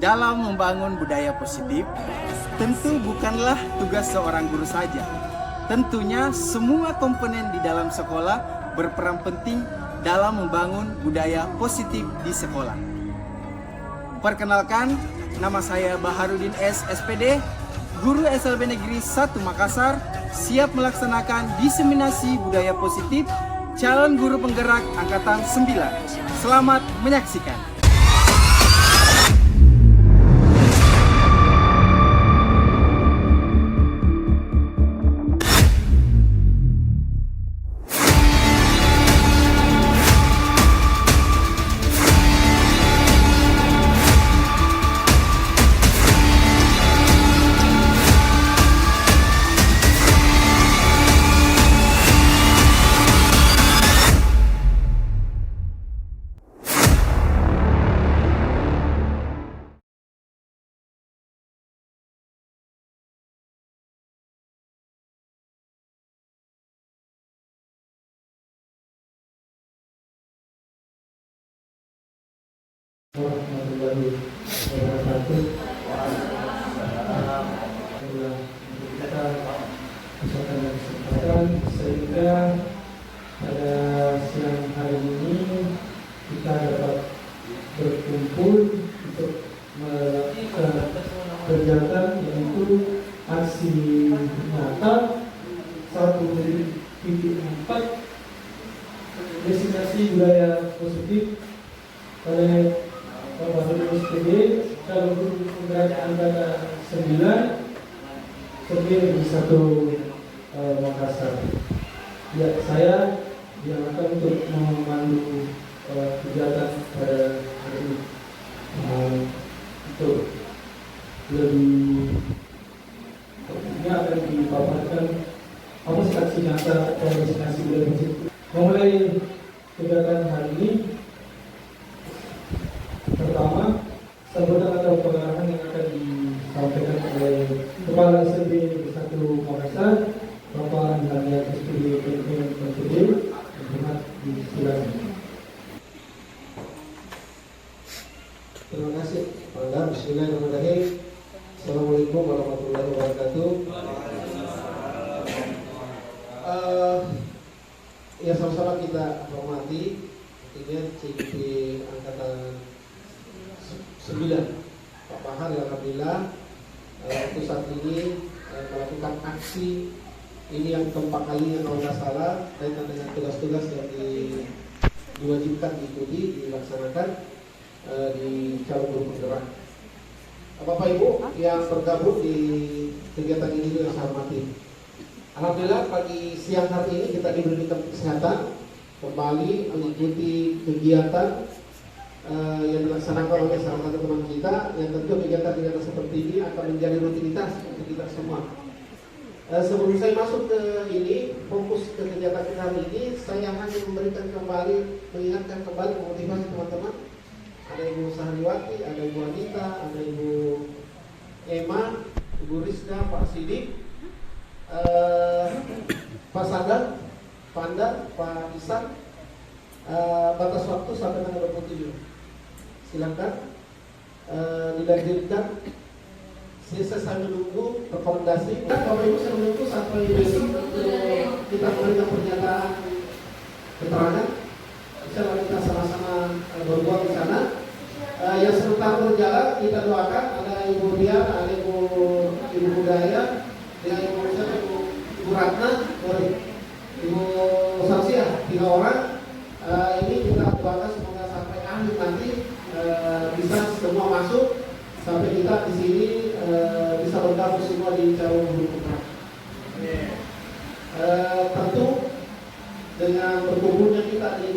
dalam membangun budaya positif tentu bukanlah tugas seorang guru saja. Tentunya semua komponen di dalam sekolah berperan penting dalam membangun budaya positif di sekolah. Perkenalkan, nama saya Baharudin S. SPD, Guru SLB Negeri 1 Makassar, siap melaksanakan diseminasi budaya positif calon guru penggerak Angkatan 9. Selamat menyaksikan. Warahmatullahi wabarakatuh. Kita kesempatan dan kesempatan sehingga pada siang hari ini kita dapat berkumpul untuk melakukan kegiatan yaitu aksi nyata 1.4 destinasi budaya positif oleh Bapak Guru SPD calon guru penggerak Angkatan 9 Negeri 1 Makassar. Ya, saya diangkat untuk memandu kegiatan pada hari ini. Untuk lebih ini akan dipaparkan apa sih aksi nyata dan destinasi budaya positif. Memulai kegiatan hari ini, pertama, sambutan atau pengarahan yang akan disampaikan oleh Kepala SLB Negeri 1 Makassar, Bapak Daniel SPD PNPD, hormat disilakan. Terima kasih, Pak. Bismillahirrahmanirrahim. Assalamualaikum warahmatullahi wabarakatuh. Ya, sama-sama kita hormati ini CIP Angkatan 9 Pak Bahar, alhamdulillah untuk saat ini melakukan aksi ini yang keempat kalinya kalau nggak salah kaitan dengan tugas-tugas yang diwajibkan diikuti dilaksanakan di calon guru penggerak. Bapak Ibu yang bergabung di kegiatan ini yang saya hormati, alhamdulillah pagi siang hari ini kita diberi kesehatan kembali mengikuti kegiatan yang dilaksanakan oleh salah satu teman kita, yang tentu kegiatan-kegiatan seperti ini akan menjadi rutinitas untuk kita semua. Sebelum saya masuk ke ini, fokus ke kegiatan kita hari ini, saya hanya memberikan kembali, mengingatkan kembali, memotivasi teman-teman. Ada Ibu Sahriwati, ada Ibu Anita, ada Ibu Emma, Ibu Rizka, Pak Sidik, Pak Sadar, Pak Andar, Pak Isan, batas waktu sampai tanggal 27. Silakan dilanjutkan. Sisa saya menunggu rekomendasi. Bapak Ibu saya menunggu sampai besok kita memberikan pernyataan keterangan. Bisa kita sama-sama berbuat di sana. Yang sementara berjalan kita doakan ada Ibu Dian, ada Ibu Budaya, dengan Ibu Ratna, Ibu Samsiah, 3 orang. Ini kita doakan semoga sampai akhir nanti bisa semua masuk sampai kita di sini bisa bergabung semua di calon guru penggerak. Tentu dengan berkumpulnya kita di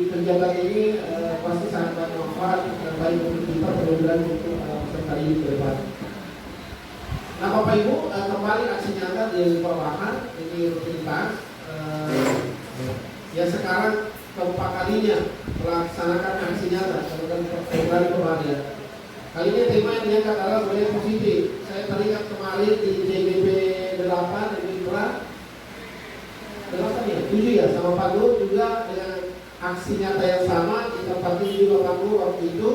kegiatan ini pasti sangat bermanfaat baik untuk kita terlebih untuk peserta ini ke depan. Nah, Bapak Ibu, kembali aksi nyata di Bawahan ini rutinitas yang sekarang keempat kalinya melaksanakan aksi nyata program kebahagiaan. Kali ini tema yang diangkat adalah budaya positif. Saya teringat kemarin di JBP 8 di Mitra 7 ya, sama Pak Guru juga dengan aksi nyata yang sama di tempat ini juga Pak Guru waktu itu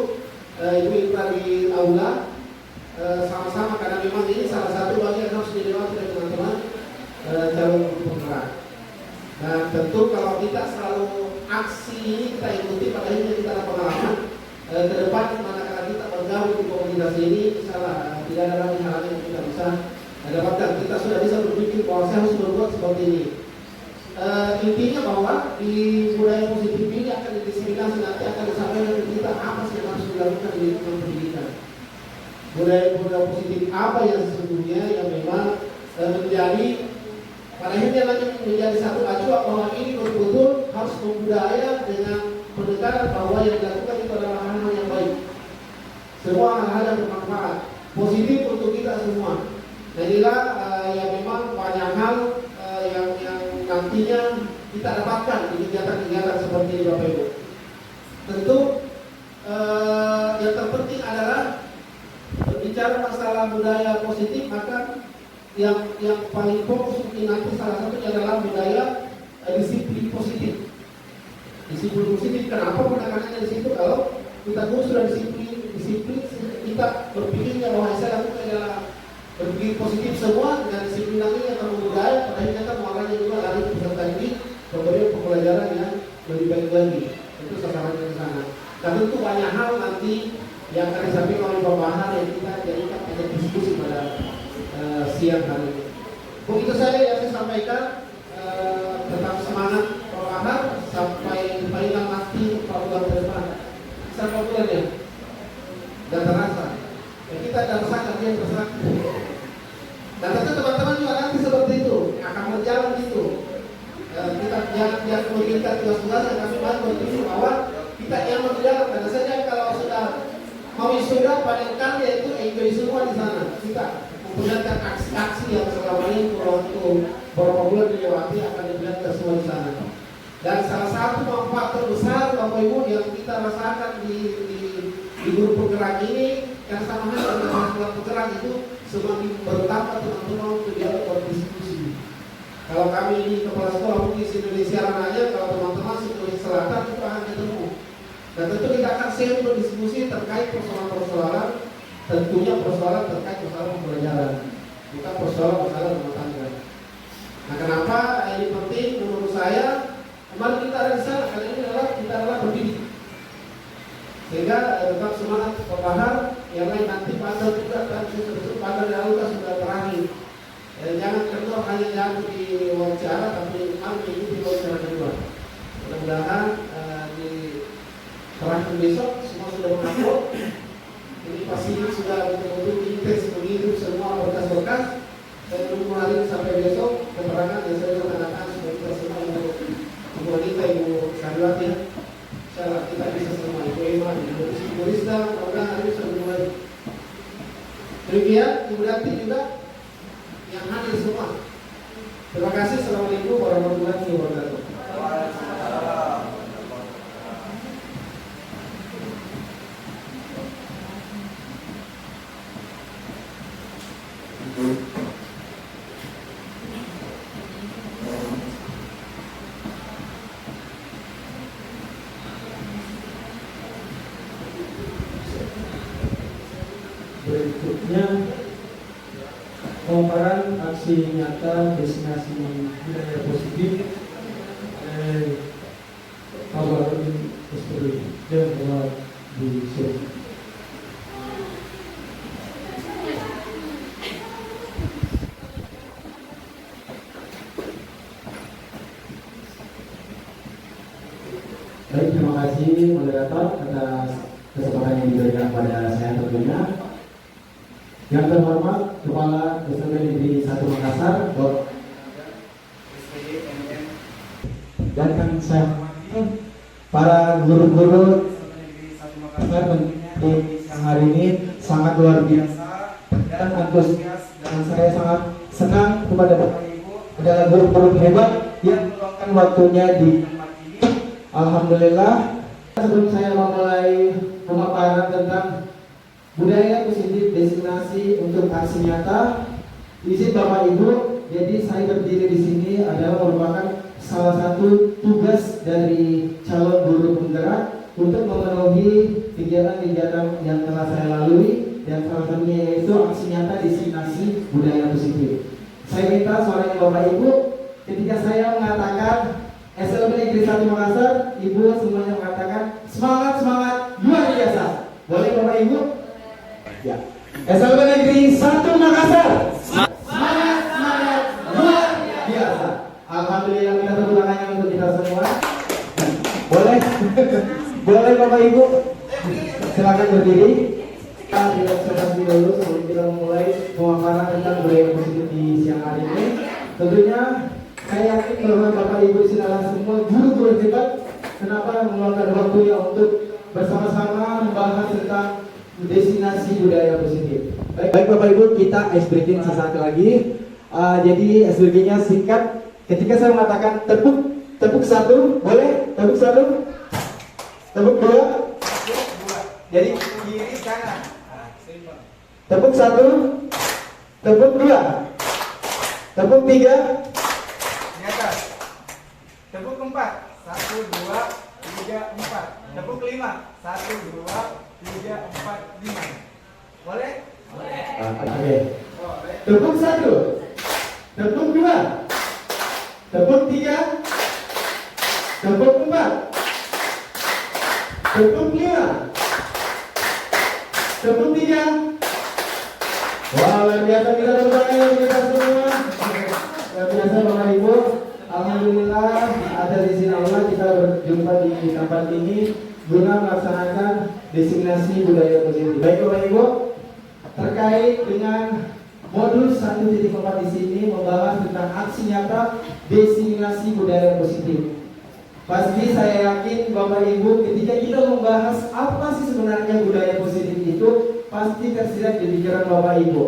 Ibu Ipra di aula sama-sama, karena memang ini salah satu bagian yang harus dilewati oleh teman-teman calon guru penggerak. Dan tentu kalau kita selalu aksi ini kita ikuti, pada akhirnya kita ada pengalaman ke depan manakala kita bergaul di komunitas ini, salah tidak ada lagi hal yang kita bisa dapatkan. Kita sudah bisa berpikir bahwa saya harus berbuat seperti ini. Intinya bahwa di budaya positif ini akan didiseminasi, nanti akan disampaikan ke kita apa sih yang harus dilakukan di lingkungan pendidikan. Budaya-budaya positif apa yang sesungguhnya yang memang menjadi pada akhirnya nanti menjadi satu acuan bahwa ini betul-betul harus membudaya dengan pendekatan bahwa yang dilakukan itu adalah hal-hal yang baik. Semua hal-hal yang bermanfaat, positif untuk kita semua. Nah inilah yang memang banyak hal yang nantinya kita dapatkan di kegiatan-kegiatan seperti ini Bapak Ibu. Tentu yang terpenting adalah berbicara masalah budaya positif, maka yang paling fokus nanti salah satunya adalah budaya disiplin positif. Disiplin positif, kenapa menekanannya di situ? Kalau kita sudah disiplin kita berpikirnya bahwa saya lakukan adalah berpikir positif semua, dengan disiplin lagi yang budaya, pada akhirnya kan makanya juga dari peserta ini pemberian pembelajaran yang lebih baik lagi. Itu sasarannya di sana. Dan tentu banyak hal nanti yang akan disampaikan oleh Bapak Bahar yang kita jadikan pada diskusi pada siang hari ini. Begitu saja yang saya sampaikan, tetap semangat Bapak Bahar sampai final nanti 4 bulan ke depan. Bisa 4 bulan ya? Dan terasa. Ya, kita ada rasakan dia terasa. Dan tentu teman-teman juga nanti seperti itu akan berjalan gitu. Kita jangan memberikan tugas-tugas yang kami bantu ini bahwa kita yang berjalan. Karena saja kalau sudah mau sudah panen karya itu enjoy semua di sana. Kita memperlihatkan aksi-aksi yang selama ini waktu beberapa bulan dilewati akan diperlihatkan semua di sana. Dan salah satu manfaat terbesar Bapak Ibu yang kita rasakan di guru penggerak ini, yang sama halnya dengan kelas penggerak itu semakin bertambah teman-teman untuk dia berdiskusi. Kalau kami di kepala sekolah mungkin di Indonesia aja, kalau teman-teman di Sulawesi Selatan itu akan ketemu. Dan tentu kita akan sering berdiskusi terkait persoalan-persoalan, tentunya persoalan terkait persoalan pembelajaran, bukan persoalan rumah tangga. Nah, kenapa ini penting menurut saya? Kemarin kita ada di sana, karena ini kita adalah pendidik. Sehingga tetap semangat Bapak Bahar, yang lain nanti bandel juga dan sudah bandel yang sudah terakhir. Jangan kedua hanya jatuh di wawancara, tapi kami ini di wawancara kedua. Mudah-mudahan di terakhir besok semua sudah mengupload. Ini pasti sudah betul-betul intens begitu semua berkas-berkas. Saya menunggu hari ini sampai besok keterangan yang saya katakan supaya kita semua untuk Ibu Anita, Ibu Sarwati, insyaallah kita bisa semua, Ibu Ema, Ibu Rizda, mudah-mudahan hari ini sudah mulai. Demikian Ibu Dati juga yang hadir semua. Terima kasih. Assalamualaikum warahmatullahi wabarakatuh. Berikutnya pemaparan aksi nyata destinasi budaya positif Kabupaten SPD dan Kepala di Sulawesi. Baik, terima kasih moderator atas kesempatan yang diberikan pada saya tentunya. Yang terhormat Kepala SMP Negeri 1 Makassar, dan yang saya hormati para guru-guru Makassar yang hari ini sangat luar biasa dan antusias, dan saya sangat senang kepada Bapak Ibu adalah guru-guru hebat yang meluangkan waktunya di tempat ini. Alhamdulillah. Sebelum saya memulai pemaparan tentang budaya positif destinasi untuk aksi nyata, izin Bapak Ibu, jadi saya berdiri di sini adalah merupakan salah satu tugas dari calon guru penggerak untuk memenuhi kegiatan-kegiatan yang telah saya lalui, dan salah satunya yaitu aksi nyata diseminasi budaya positif. Saya minta suaranya Bapak Ibu ketika saya mengatakan SLB Negeri 1 Makassar, Ibu semuanya mengatakan semangat, semangat, luar biasa. Boleh Bapak Ibu? Ya. SLB Negeri 1 Makassar. Semangat, semangat, luar biasa. Alhamdulillah, kita tepuk tangannya untuk kita semua. Boleh? Boleh Bapak Ibu? Silakan berdiri. Kita tidak seperti dulu sebelum kita memulai pemaparan tentang budaya positif di siang hari ini. Tentunya saya yakin bahwa Bapak Ibu di sini adalah semua guru-guru hebat. Kenapa meluangkan waktunya untuk bersama-sama membahas tentang destinasi budaya positif. Baik Bapak Ibu, kita ice breaking sesaat lagi. Jadi ice breaking-nya singkat. Ketika saya mengatakan tepuk satu, boleh? Tepuk satu, tepuk dua. Jadi kiri kanan. Tepuk satu, tepuk dua, tepuk tiga. Tepuk 4, 1, 2, 3, 4. Tepuk 5, 1, 2, 3, 4, 5. Boleh? Boleh. Oke. Tepuk 1, tepuk 2, tepuk 3, tepuk 4, tepuk 5, tepuk 3. Wah, luar biasa, kita tepuk tangan kita semua. Luar biasa Bapak Ibu. Alhamdulillah ada di sini Allah kita berjumpa di tempat ini guna melaksanakan diseminasi budaya positif. Baik Bapak Ibu, terkait dengan modul 1.4 di sini membahas tentang aksi nyata diseminasi budaya positif. Pasti saya yakin Bapak Ibu ketika kita membahas apa sih sebenarnya budaya positif itu pasti tersirat di pikiran Bapak Ibu.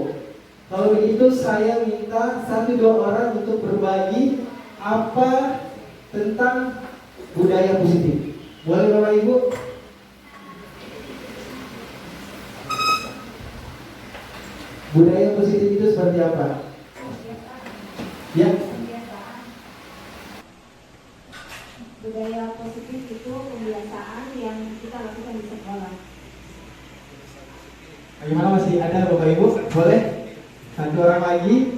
Kalau begitu saya minta 1-2 orang untuk berbagi apa tentang budaya positif. Boleh Bapak Ibu? Budaya positif itu seperti apa? Ya. Budaya positif itu pembiasaan yang kita lakukan di sekolah. Bagaimana, masih ada Bapak Ibu? Boleh? 1 orang lagi.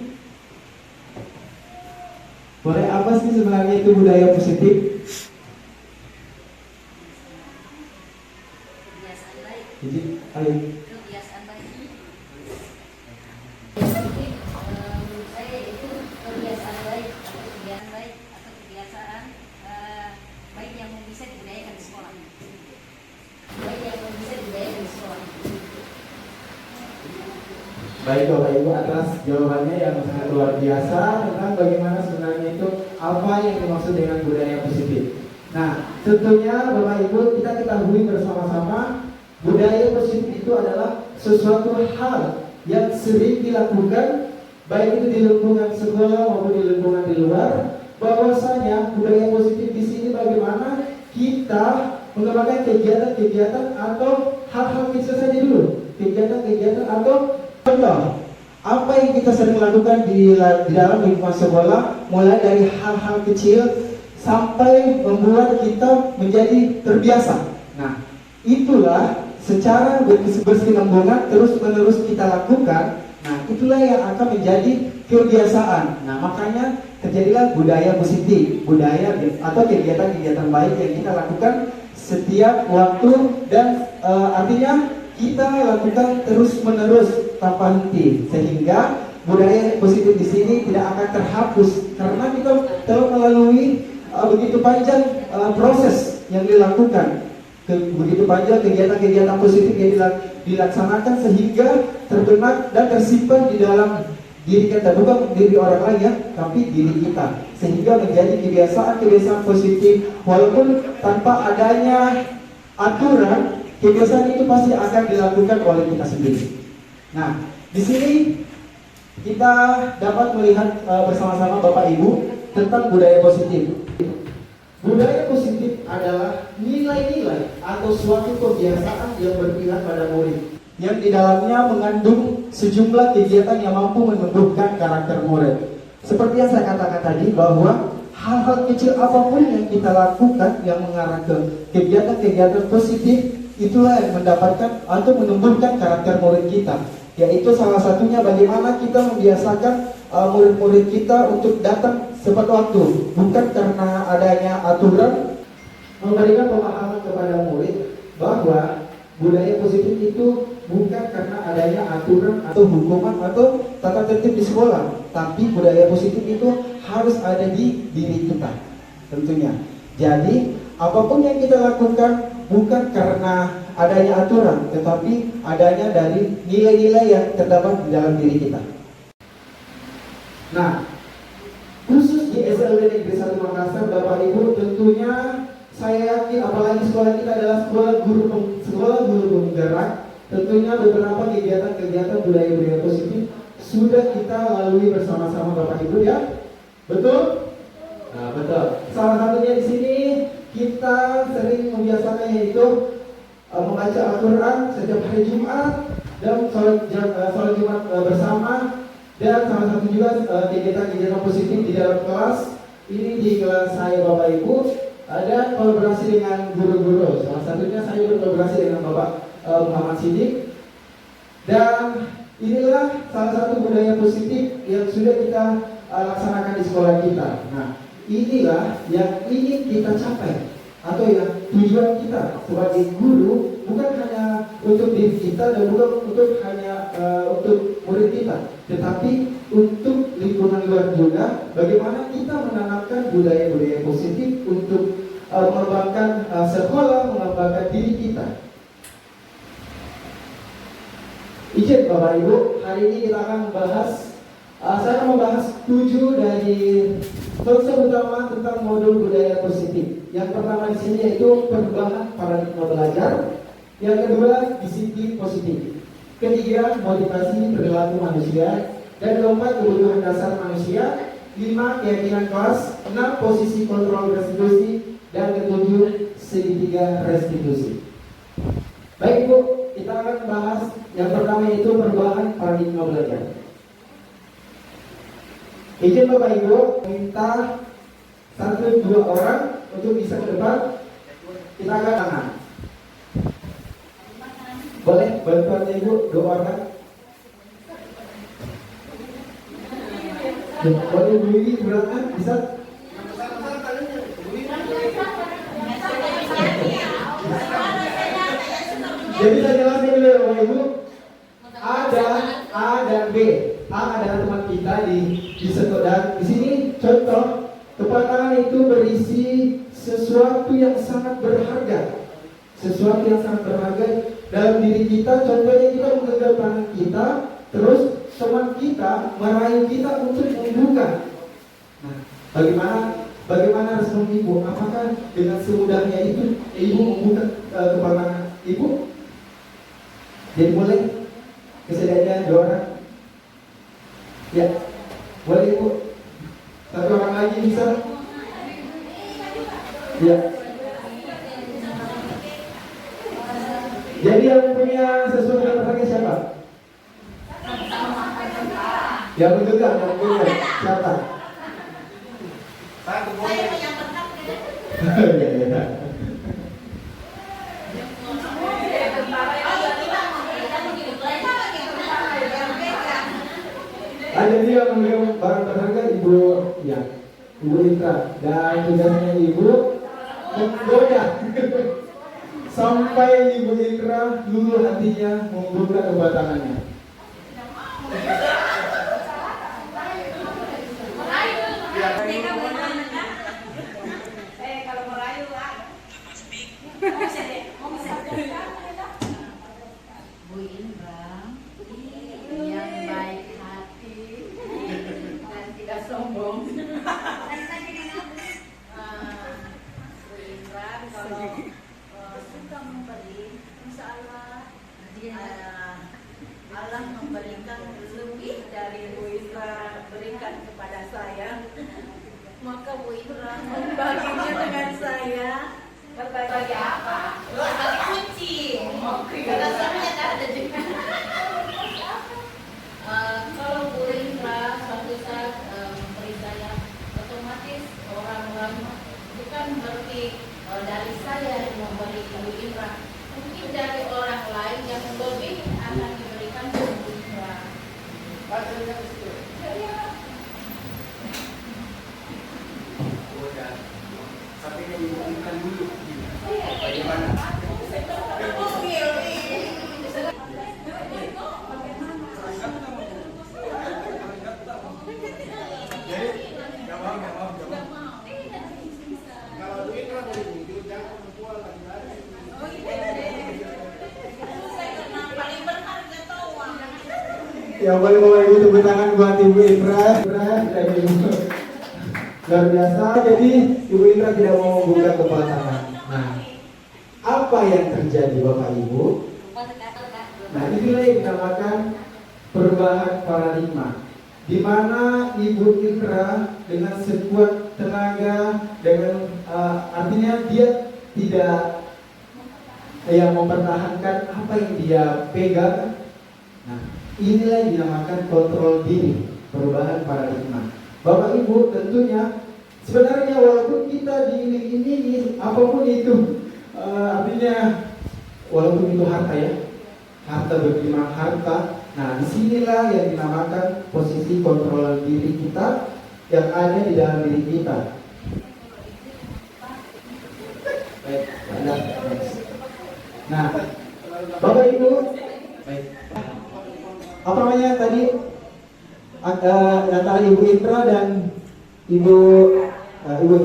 Boleh, apa sih sebenarnya itu budaya positif? Kebiasaan baik. Jadi, ayo. Kebiasaan baik. Menurut saya itu kebiasaan baik atau kebiasaan baik atau kebiasaan baik yang bisa dibudayakan di sekolah. Baik yang bisa dibudayakan di sekolah. Baik Bapak Ibu, atas jawabannya yang sangat luar biasa tentang bagaimana sebenarnya itu apa yang dimaksud dengan budaya positif. Nah, tentunya Bapak Ibu kita ketahui bersama-sama budaya positif itu adalah sesuatu hal yang sering dilakukan baik itu di lingkungan sekolah maupun di lingkungan di luar. Bahwasanya budaya positif di sini bagaimana kita mengembangkan kegiatan-kegiatan atau hal-hal kecil saja dulu, kegiatan-kegiatan atau contoh, apa yang kita sering lakukan di dalam lingkungan sekolah, mulai dari hal-hal kecil sampai membuat kita menjadi terbiasa. Nah, itulah secara berkesinambungan terus-menerus kita lakukan. Nah, itulah yang akan menjadi kebiasaan. Nah, makanya terjadilah budaya positif, budaya atau kegiatan-kegiatan baik yang kita lakukan setiap waktu dan artinya kita lakukan terus-menerus tanpa henti, sehingga budaya positif di sini tidak akan terhapus karena kita telah melalui begitu panjang proses yang dilakukan, begitu panjang kegiatan-kegiatan positif yang dilaksanakan sehingga terbenak dan tersimpan di dalam diri kita, bukan diri orang lain ya, tapi diri kita, sehingga menjadi kebiasaan-kebiasaan positif walaupun tanpa adanya aturan. Kebiasaan itu pasti akan dilakukan oleh kita sendiri. Nah, di sini kita dapat melihat bersama-sama Bapak Ibu tentang budaya positif. Budaya positif adalah nilai-nilai atau suatu kebiasaan yang berpihak pada murid, yang di dalamnya mengandung sejumlah kegiatan yang mampu menumbuhkan karakter murid. Seperti yang saya katakan tadi bahwa hal-hal kecil apapun yang kita lakukan yang mengarah ke kegiatan-kegiatan positif itulah yang mendapatkan atau menumbuhkan karakter murid kita. Yaitu salah satunya bagaimana kita membiasakan murid-murid kita untuk datang tepat waktu, bukan karena adanya aturan. Memberikan pemahaman kepada murid bahwa budaya positif itu bukan karena adanya aturan atau hukuman atau tata tertib di sekolah, tapi budaya positif itu harus ada di diri kita tentunya. Jadi apapun yang kita lakukan bukan karena adanya aturan, tetapi adanya dari nilai-nilai yang terdapat di dalam diri kita. Nah, khusus di SLB Negeri 1 Makassar, Bapak Ibu, tentunya saya yakin apalagi sekolah kita adalah sekolah guru penggerak, tentunya beberapa kegiatan-kegiatan budaya-budaya positif sudah kita lalui bersama-sama Bapak Ibu ya. Betul? Nah, betul. Salah satunya di sini kita sering membiasakan yaitu membaca Al-Quran setiap hari Jumat dan sholat Jumat bersama, dan salah satu juga kegiatan-kegiatan positif di dalam kelas. Ini di kelas saya Bapak Ibu ada kolaborasi dengan guru-guru. Salah satunya saya berkolaborasi dengan Bapak Muhammad Siddiq, dan inilah salah satu budaya positif yang sudah kita laksanakan di sekolah kita. Nah, inilah yang ingin kita capai atau yang tujuan kita sebagai guru, bukan hanya untuk diri kita dan bukan untuk hanya untuk murid kita, tetapi untuk lingkungan luar juga. Bagaimana kita menanamkan budaya-budaya positif untuk mengembangkan sekolah, mengembangkan diri kita. Izin Bapak Ibu, hari ini kita akan membahas, saya akan membahas 7 dari konsep utama tentang modul budaya positif. Yang pertama di sini yaitu perubahan paradigma belajar. Yang kedua, disiplin positif. Ketiga, motivasi perilaku manusia. Dan keempat, kebutuhan dasar manusia. 5, keyakinan kelas. 6, posisi kontrol restitusi. Dan ketujuh, segitiga restitusi. Baik Bu, kita akan bahas yang pertama yaitu perubahan paradigma belajar. Izin Bapak Ibu, minta 1-2 orang untuk bisa ke depan. Kita angkat tangan. Boleh bantuan Ibu 2 orang. Boleh Bu Wiwi ke belakang, bisa? Jadi saya jelaskan dulu Bapak Ibu. Ada A dan B. A adalah teman kita di sekolah, dan di sini contoh tepuk tangan itu berisi sesuatu yang sangat berharga. Sesuatu yang sangat berharga dalam diri kita. Contohnya kita menggenggam tangan kita, terus teman kita merayu kita untuk membuka. Nah, bagaimana respon Ibu? Apakah dengan semudahnya itu Ibu membuka kepala Ibu? Jadi boleh kesediaannya 2 orang. Ya, boleh Ibu. 1 orang lagi bisa. Ya. Jadi yang punya sesuatu yang berharga siapa? Yang menggegam, yang punya siapa? Saya menyamperkan. Ya. Ada dia memegang barang berharga Ibu, ya, Ibu Intra, dan tugasnya Ibu menggoda sampai Ibu Intra luluh hatinya membuka kedua tangannya. Kalau merayu lah. Bu Indra yang baik hati dan tidak sombong. Bu Indra kalau suka memberi, insya Allah Allah memberikan lebih dari Bu Indra berikan kepada saya. Maka Bu Indra membaginya dengan saya. Berbagi apa? Berbagi kunci. Karena saya ada juga. Kalau Bu Indra suatu saat memberi saya, otomatis orang-orang bukan berarti dari saya yang memberi Bu Indra. Mungkin lakukan dulu. Bagaimana? Ya boleh Bapak Ibu tepuk tangan buat Ibu Indra. Dan Ibu luar biasa. Jadi Ibu Indra tidak mau membuka kepala tangan. Nah, apa yang terjadi Bapak Ibu? Nah, inilah yang dinamakan perubahan paradigma, di mana Ibu Indra dengan sekuat tenaga, dengan artinya dia tidak yang mempertahankan apa yang dia pegang. Nah, inilah yang dinamakan kontrol diri, perubahan paradigma. Bapak Ibu tentunya sebenarnya walaupun kita diiming-imingi apapun itu, artinya walaupun itu harta ya, harta berlima harta. Nah, disinilah yang dinamakan posisi kontrol diri kita yang ada di dalam diri kita. Baik, nah, Bapak Ibu, baik. Apa namanya tadi antara Ibu Indra dan Ibu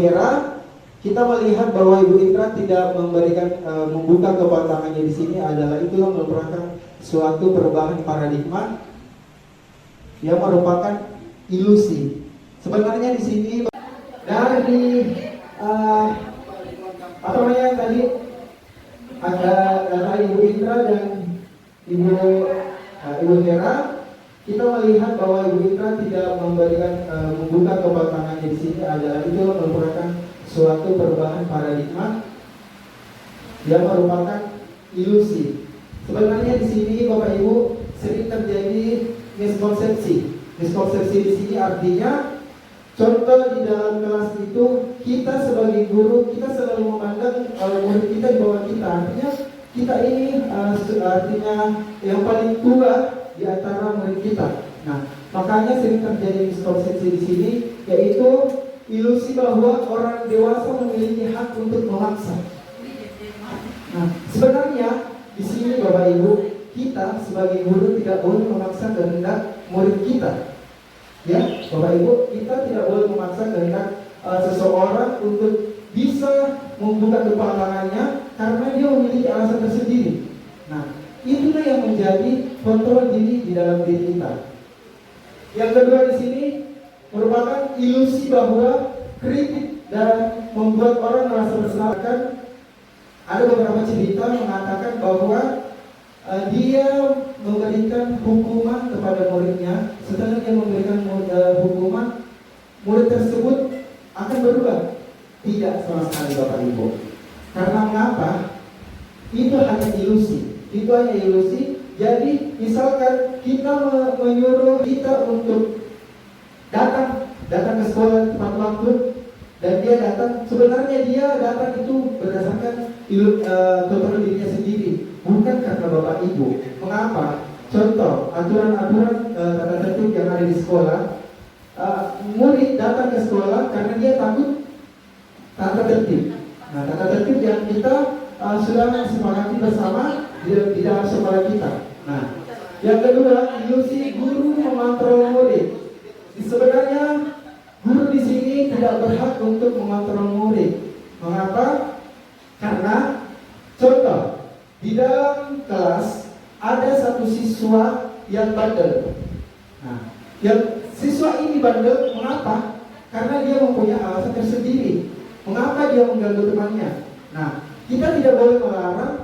Hera, kita melihat bahwa Ibu Indra tidak memberikan membuka kepala tangannya di sini adalah itu yang merupakan suatu perubahan paradigma yang merupakan ilusi. Sebenarnya di sini dari apa namanya tadi antara Ibu Indra dan Ibu Hera, kita melihat bahwa Ibu Indra tidak memberikan membuka kepala tangannya di sini adalah itu merupakan suatu perubahan paradigma yang merupakan ilusi. Sebenarnya di sini Bapak Ibu sering terjadi miskonsepsi. Miskonsepsi di sini artinya contoh di dalam kelas itu kita sebagai guru kita selalu memandang murid kita di bawah kita. Artinya kita ini artinya yang paling tua di antara murid kita. Nah, makanya sering terjadi miskonsepsi di sini, yaitu ilusi bahwa orang dewasa memiliki hak untuk memaksa. Nah, sebenarnya di sini Bapak Ibu, kita sebagai guru tidak boleh memaksa kehendak murid kita. Ya, Bapak Ibu, kita tidak boleh memaksa kehendak seseorang untuk bisa membuka kepala tangannya karena dia memiliki alasan tersendiri. Nah, itulah yang menjadi kontrol diri di dalam diri kita. Yang kedua di sini merupakan ilusi bahwa kritik dan membuat orang merasa bersalah. Ada beberapa cerita mengatakan bahwa dia memberikan hukuman kepada muridnya. Setelah dia memberikan hukuman, murid tersebut akan berubah. Tidak sama sekali Bapak Ibu. Karena mengapa? Itu hanya ilusi. Itu hanya ilusi. Jadi misalkan kita menyuruh kita untuk datang ke sekolah tepat waktu, dan dia datang, sebenarnya dia datang itu berdasarkan kontrol dirinya sendiri, bukan karena Bapak Ibu. Mengapa? Contoh, aturan-aturan tata tertib yang ada di sekolah, murid datang ke sekolah karena dia takut tata tertib. Nah, tata tertib yang kita sudah sepakati bersama di dalam sekolah kita. Nah, yang kedua, ilusi guru mengontrol murid. Sebenarnya guru di sini tidak berhak untuk mengontrol murid. Mengapa? Karena contoh, di dalam kelas ada satu siswa yang bandel. Nah, yang siswa ini bandel, mengapa? Karena dia mempunyai alasan tersendiri. Mengapa dia mengganggu temannya? Nah, kita tidak boleh melarang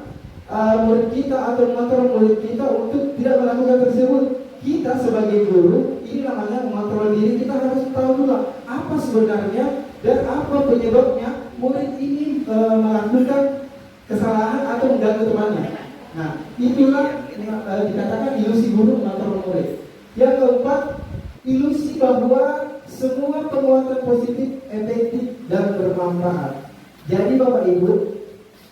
murid kita atau mengontrol murid kita untuk tidak melakukan tersebut. Kita sebagai guru, ini namanya mengontrol diri. Kita harus tahu dulu apa sebenarnya dan apa penyebabnya murid ini melakukan kesalahan atau mengganggu temannya. Nah, itulah dikatakan ilusi guru mengontrol murid. Yang keempat, ilusi bahwa semua penguatan positif efektif dan bermanfaat. Jadi Bapak Ibu,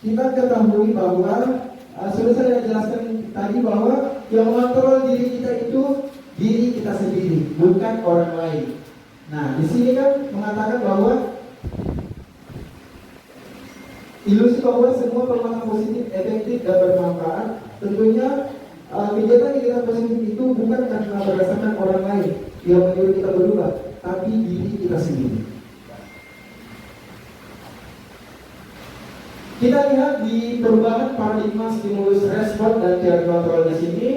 kita ketahui bahwa sudah saya jelaskan tadi bahwa yang mengontrol diri kita itu diri kita sendiri, bukan orang lain. Nah, di sini kan mengatakan bahwa ilusi bahwa semua permainan positif, efektif, dan bermanfaat. Tentunya kegiatan-kegiatan positif itu bukan karena berdasarkan orang lain yang menyuruh kita berubah, tapi diri kita sendiri. Kita lihat di perubahan paradigma stimulus respon dan teori kontrol di sini,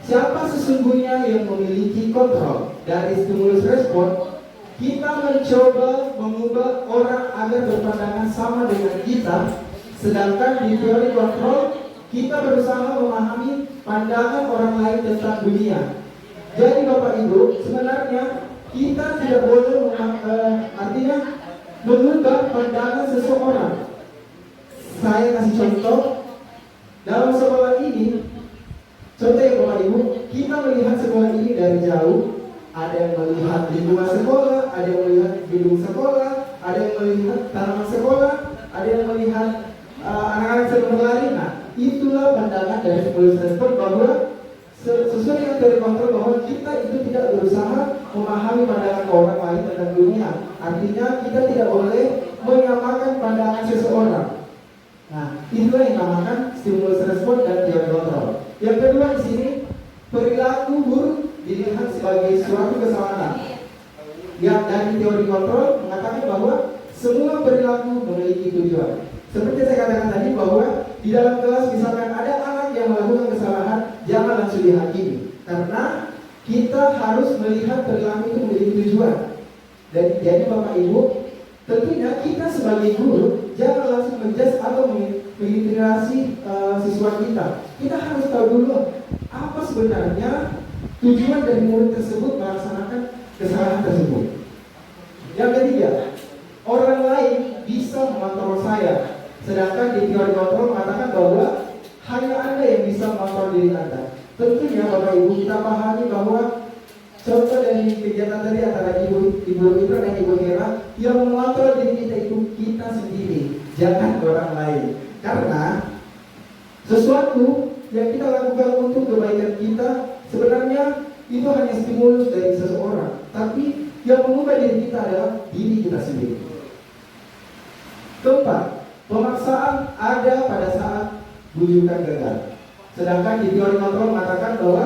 siapa sesungguhnya yang memiliki kontrol dari stimulus respon? Kita mencoba mengubah orang agar berpandangan sama dengan kita, sedangkan di teori kontrol kita berusaha memahami pandangan orang lain tentang dunia. Jadi Bapak Ibu, sebenarnya kita tidak boleh artinya mengubah pandangan seseorang. Saya kasih contoh dalam sekolah ini. Contoh ya Bapak Ibu, kita melihat sekolah ini dari jauh. Ada yang melihat lingkungan sekolah, ada yang melihat gedung sekolah, ada yang melihat tanaman sekolah, ada yang melihat anak-anak sedang berlari. Nah, itulah pandangan dari stimulus respon bahwa sesuai dengan teori kontrol bahwa kita itu tidak berusaha memahami pandangan orang lain tentang dunia. Artinya kita tidak boleh menyamakan pandangan seseorang. Nah, itulah yang dinamakan stimulus respon dan teori kontrol. Yang kedua di sini, perilaku buruk dilihat sebagai suatu kesalahan. Yang dari teori kontrol mengatakan bahwa semua perilaku memiliki tujuan. Seperti saya katakan tadi bahwa di dalam kelas misalkan ada anak yang melakukan kesalahan, jangan langsung dihakimi, karena kita harus melihat perilaku itu memiliki tujuan. Dan jadi Bapak Ibu, tentunya kita sebagai guru jangan langsung menjudge atau mengintimidasi siswa kita. Kita harus tahu dulu apa sebenarnya tujuan dari murid tersebut melaksanakan kesalahan tersebut. Yang ketiga, orang lain bisa mengontrol saya, sedangkan di teori kontrol mengatakan bahwa hanya Anda yang bisa mengontrol diri Anda. Tentunya Bapak Ibu kita pahami bahwa contoh dari kegiatan tadi antara Ibu Itra dan Ibu Hera, yang mengontrol diri kita itu kita sendiri, jangan orang lain. Karena sesuatu yang kita lakukan untuk kebaikan kita sebenarnya itu hanya stimulus dari seseorang, tapi yang mengubah diri kita adalah diri kita sendiri. Keempat, pemaksaan ada pada saat bujukan gagal. Sedangkan di teori kontrol mengatakan bahwa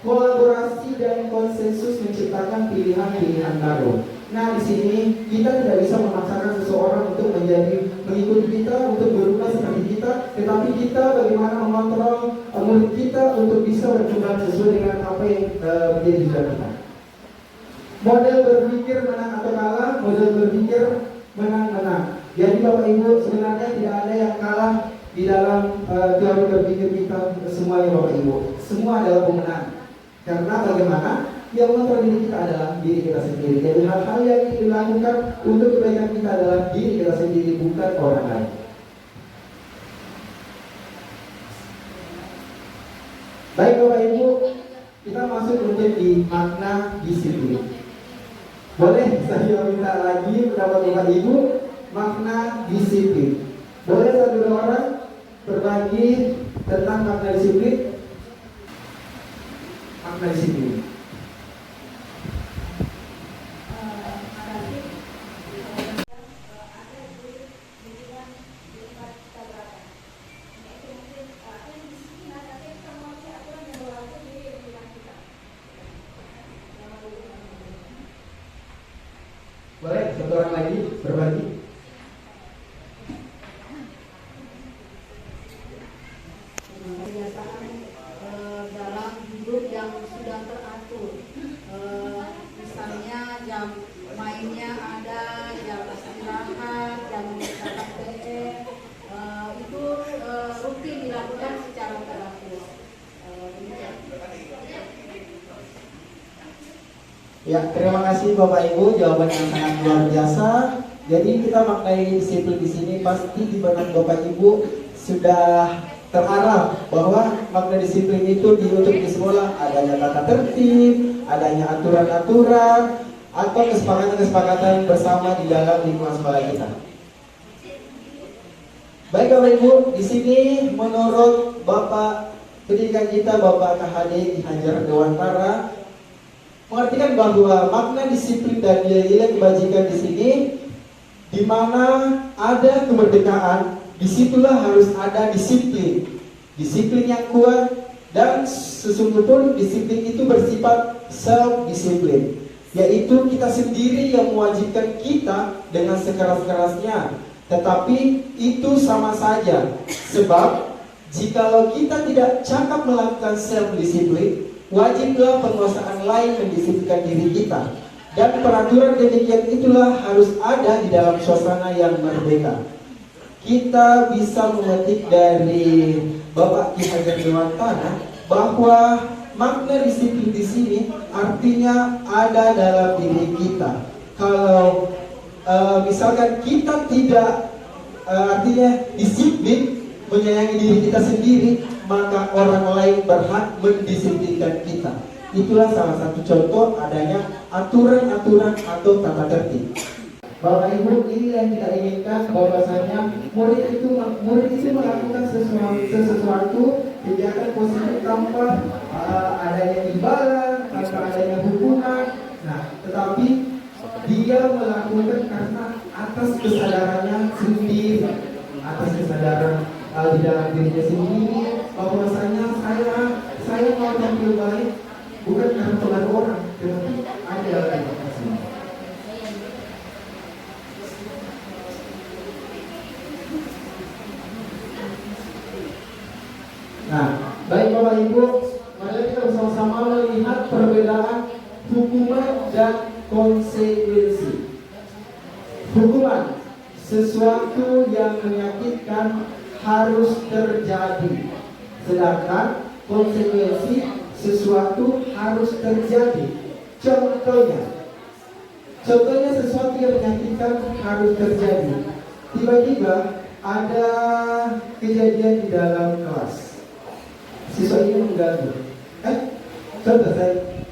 kolaborasi dan konsensus menciptakan pilihan-pilihan baru. Nah, di sini kita tidak bisa memaksakan seseorang untuk mengikuti kita, untuk berubah seperti kita, tetapi kita bagaimana mengontrol murid kita untuk bisa berkembang sesuai dengan apa yang menjadi tujuan kita. Model berpikir menang atau kalah, model berpikir menang-menang. Jadi Bapak Ibu, sebenarnya tidak ada yang kalah di dalam teori berpikir kita semuanya Bapak Ibu. Semua adalah pemenang. Karena bagaimana? Yang mengontrol diri kita adalah diri kita sendiri. Jadi hal-hal yang dilakukan untuk kebaikan kita adalah diri kita sendiri, bukan orang lain. Baik Bapak Ibu, kita masuk mungkin di makna disiplin. Boleh saya minta lagi pendapat Bapak Ibu makna disiplin. Boleh satu dua orang berbagi tentang makna disiplin? Makna disiplin. Boleh satu orang lagi berbagi? Kebiasaan dalam hidup yang sudah teratur, misalnya jam mainnya ada, jam istirahat, jam mengerjakan PR, itu rutin dilakukan secara teratur. Ya, terima kasih Bapak Ibu, jawaban yang sangat luar biasa. Jadi kita maknai disiplin di sini pasti di benak Bapak Ibu sudah terarah bahwa makna disiplin itu untuk di sekolah adanya tata tertib, adanya aturan-aturan atau kesepakatan-kesepakatan bersama di dalam lingkungan sekolah kita. Baik Bapak Ibu, di sini menurut Bapak pendidikan kita Bapak KHD Ki Hajar Dewantara mengartikan bahwa makna disiplin dan nilai-nilai kebajikan di sini Di mana ada kemerdekaan, disitulah harus ada disiplin. Disiplin yang kuat, dan sesungguhnya disiplin itu bersifat self-disiplin, yaitu kita sendiri yang mewajibkan kita dengan sekeras-kerasnya. Tetapi itu sama saja, sebab jikalau kita tidak cakap melakukan self-disiplin, wajiblah penguasaan lain mendisiplinkan diri kita. Dan peraturan demikian itulah harus ada di dalam suasana yang merdeka. Kita bisa memetik dari Bapak Ki Hajar Dewantara bahwa makna disiplin di sini artinya ada dalam diri kita. Kalau misalkan kita tidak artinya disiplin menyayangi diri kita sendiri, maka orang lain berhak mendisiplinkan kita. Itulah salah satu contoh adanya aturan-aturan atau tata tertib. Bapak Ibu, ini yang kita inginkan, bahwasanya murid itu melakukan sesuatu kegiatan positif tanpa adanya imbalan, tanpa adanya hukuman. Nah, tetapi dia melakukan karena atas kesadarannya sendiri, atas kesadaran di dalam dirinya sendiri, bahwasanya saya mau tampil baik bukan karena pengaruh orang, tetapi ada dalam diri. Nah, baik Bapak Ibu, mari kita bersama-sama melihat perbedaan hukuman dan konsekuensi. Hukuman, sesuatu yang menyakitkan harus terjadi, sedangkan konsekuensi, sesuatu harus terjadi. Contohnya sesuatu yang menyakitkan harus terjadi. Tiba-tiba ada kejadian di dalam kelas. Siswa ini mengganggu.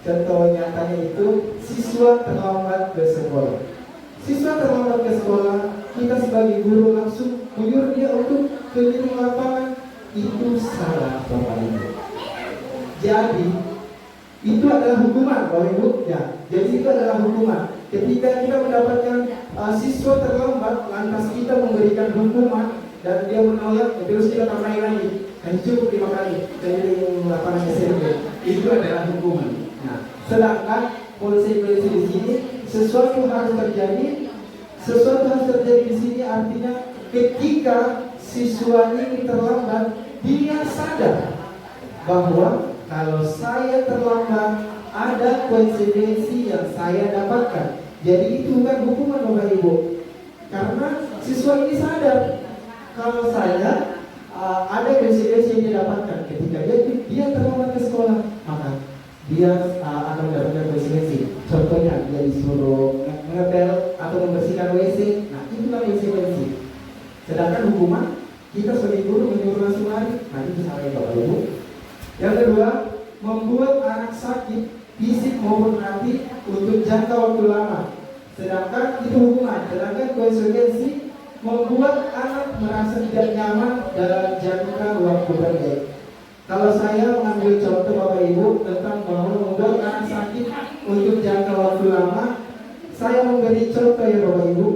Contoh nyatanya itu siswa terlambat ke sekolah. Siswa terlambat ke sekolah, kita sebagai guru langsung menyuruh dia untuk keliling lapangan. Itu salah, Bapak Ibu. Jadi itu adalah hukuman, Bapak Ibu. Ya, jadi itu adalah hukuman. Ketika kita mendapatkan siswa terlambat, lantas kita memberikan hukuman dan dia menolak, terus kita tambahin lagi. Cukup 5 kali keliling lapangan SMP. Itu adalah hukuman. Nah, sedangkan konsekuensi di sini sesuatu harus terjadi. Sesuatu harus terjadi di sini artinya ketika siswa ini terlambat, dia sadar bahwa kalau saya terlambat ada konsekuensi yang saya dapatkan. Jadi itu bukan hukuman, Bapak Ibu, karena siswa ini sadar kalau saya ada konsekuensi yang dia dapatkan ketika dia terlambat ke sekolah, maka dia akan mendapatkan konsekuensi. Contohnya dia disuruh ngepel atau membersihkan WC. Nah, itulah konsekuensi. Sedangkan hukuman, kita sebagai guru menyuruh langsung lari. Nah, itu salah, Bapak Ibu. Yang kedua, membuat anak sakit fisik maupun hati untuk jangka waktu lama. Sedangkan itu hukuman. Sedangkan konsekuensi, membuat anak merasa tidak nyaman dalam jangka waktu pendek. Kalau saya mengambil contoh Bapak Ibu tentang bahwa membuat anak sakit untuk jangka waktu lama, saya memberi contoh ya Bapak Ibu.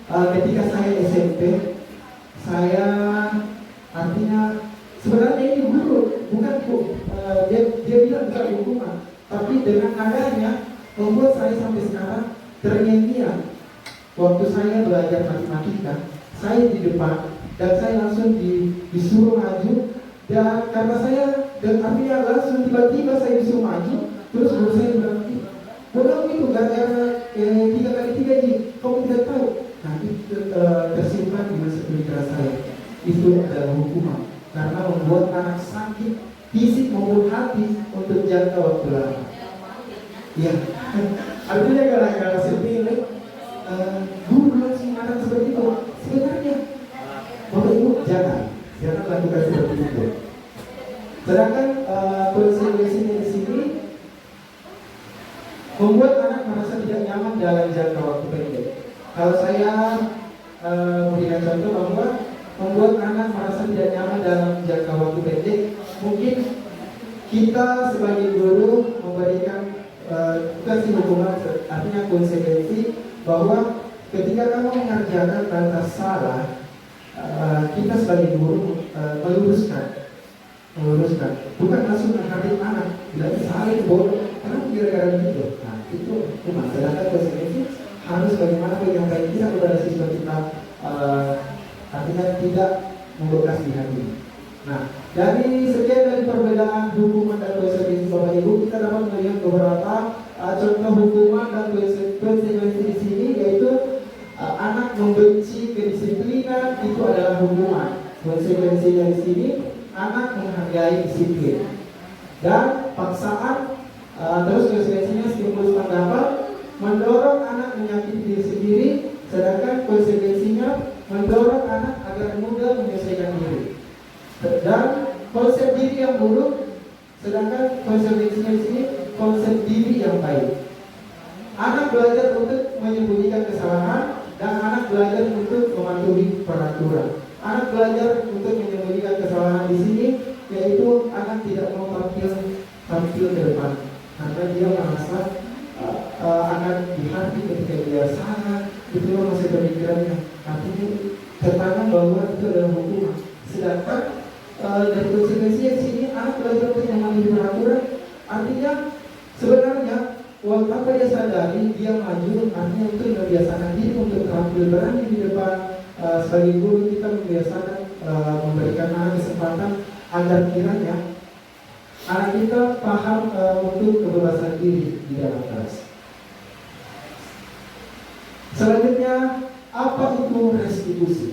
Ketika saya SMP, saya artinya sebenarnya ini guru, bukan dia bilang bukan hukuman, tapi dengan adanya membuat saya sampai sekarang terngiang-ngiang. Waktu saya belajar matematika, saya di depan dan saya langsung disuruh maju, dan karena saya dan artinya langsung tiba-tiba saya disuruh maju, terus guru saya bilang, "Bodoh itu gak ada 3 kali 3 Ji, kamu tidak tahu." Nah, itu tersimpan di masa pemikiran saya. Itu adalah hukuman karena membuat anak sakit fisik maupun hati untuk jangka waktu lama. Ya, artinya gara-gara seperti ini guru langsung marah seperti itu. Sebenarnya Bapak Ibu jangan lakukan seperti itu. Sedangkan konsekuensinya di sini membuat anak merasa tidak nyaman dalam jangka waktu pendek. Kalau saya memberikan contoh bahwa membuat anak merasa tidak nyaman dalam jangka waktu pendek, mungkin kita sebagai guru memberikan kasih hukuman, artinya konsekuensi bahwa ketika kamu mengerjakan lantas salah, kita sebagai guru meluruskan, bukan langsung menghadapi anak, bila salah itu bodoh, kenapa gara-gara gitu? Nah, itu cuma sedangkan konsekuensi harus bagaimana menyampaikan kita kepada siswa kita, artinya tidak membekas di hati. Nah, dari perbedaan hukuman dan konsekuensi Bapak Ibu, kita dapat melihat beberapa contoh hukuman dan konsekuensi di sini, yaitu anak membenci kedisiplinan itu adalah hukuman. Konsekuensinya di sini anak menghargai disiplin dan paksaan. Terus konsekuensinya stimulus pendapat mendorong anak menyakiti diri sendiri, sedangkan konsekuensinya mendorong anak agar mudah menyelesaikan diri. Dan konsep diri yang buruk, sedangkan konsekuensinya di sini konsep diri yang baik. Anak belajar untuk menyembunyikan kesalahan dan anak belajar untuk mematuhi peraturan. Anak belajar untuk menyembunyikan kesalahan di sini, yaitu anak tidak mau tampil ke depan karena dia merasa akan di hati ketika dia salah. Itu masih pemikirannya, artinya tertanam bahwa itu adalah hukuman. Sedangkan dari konsekuensinya di sini anak belajar untuk mematuhi peraturan, artinya sebenarnya tanpa dia sadari dia maju, artinya itu membiasakan diri untuk tampil berani di depan. Sebagai guru kita membiasakan memberikan anak kesempatan agar kiranya anak kita paham untuk kebebasan diri di dalam kelas. Selanjutnya, apa itu restitusi?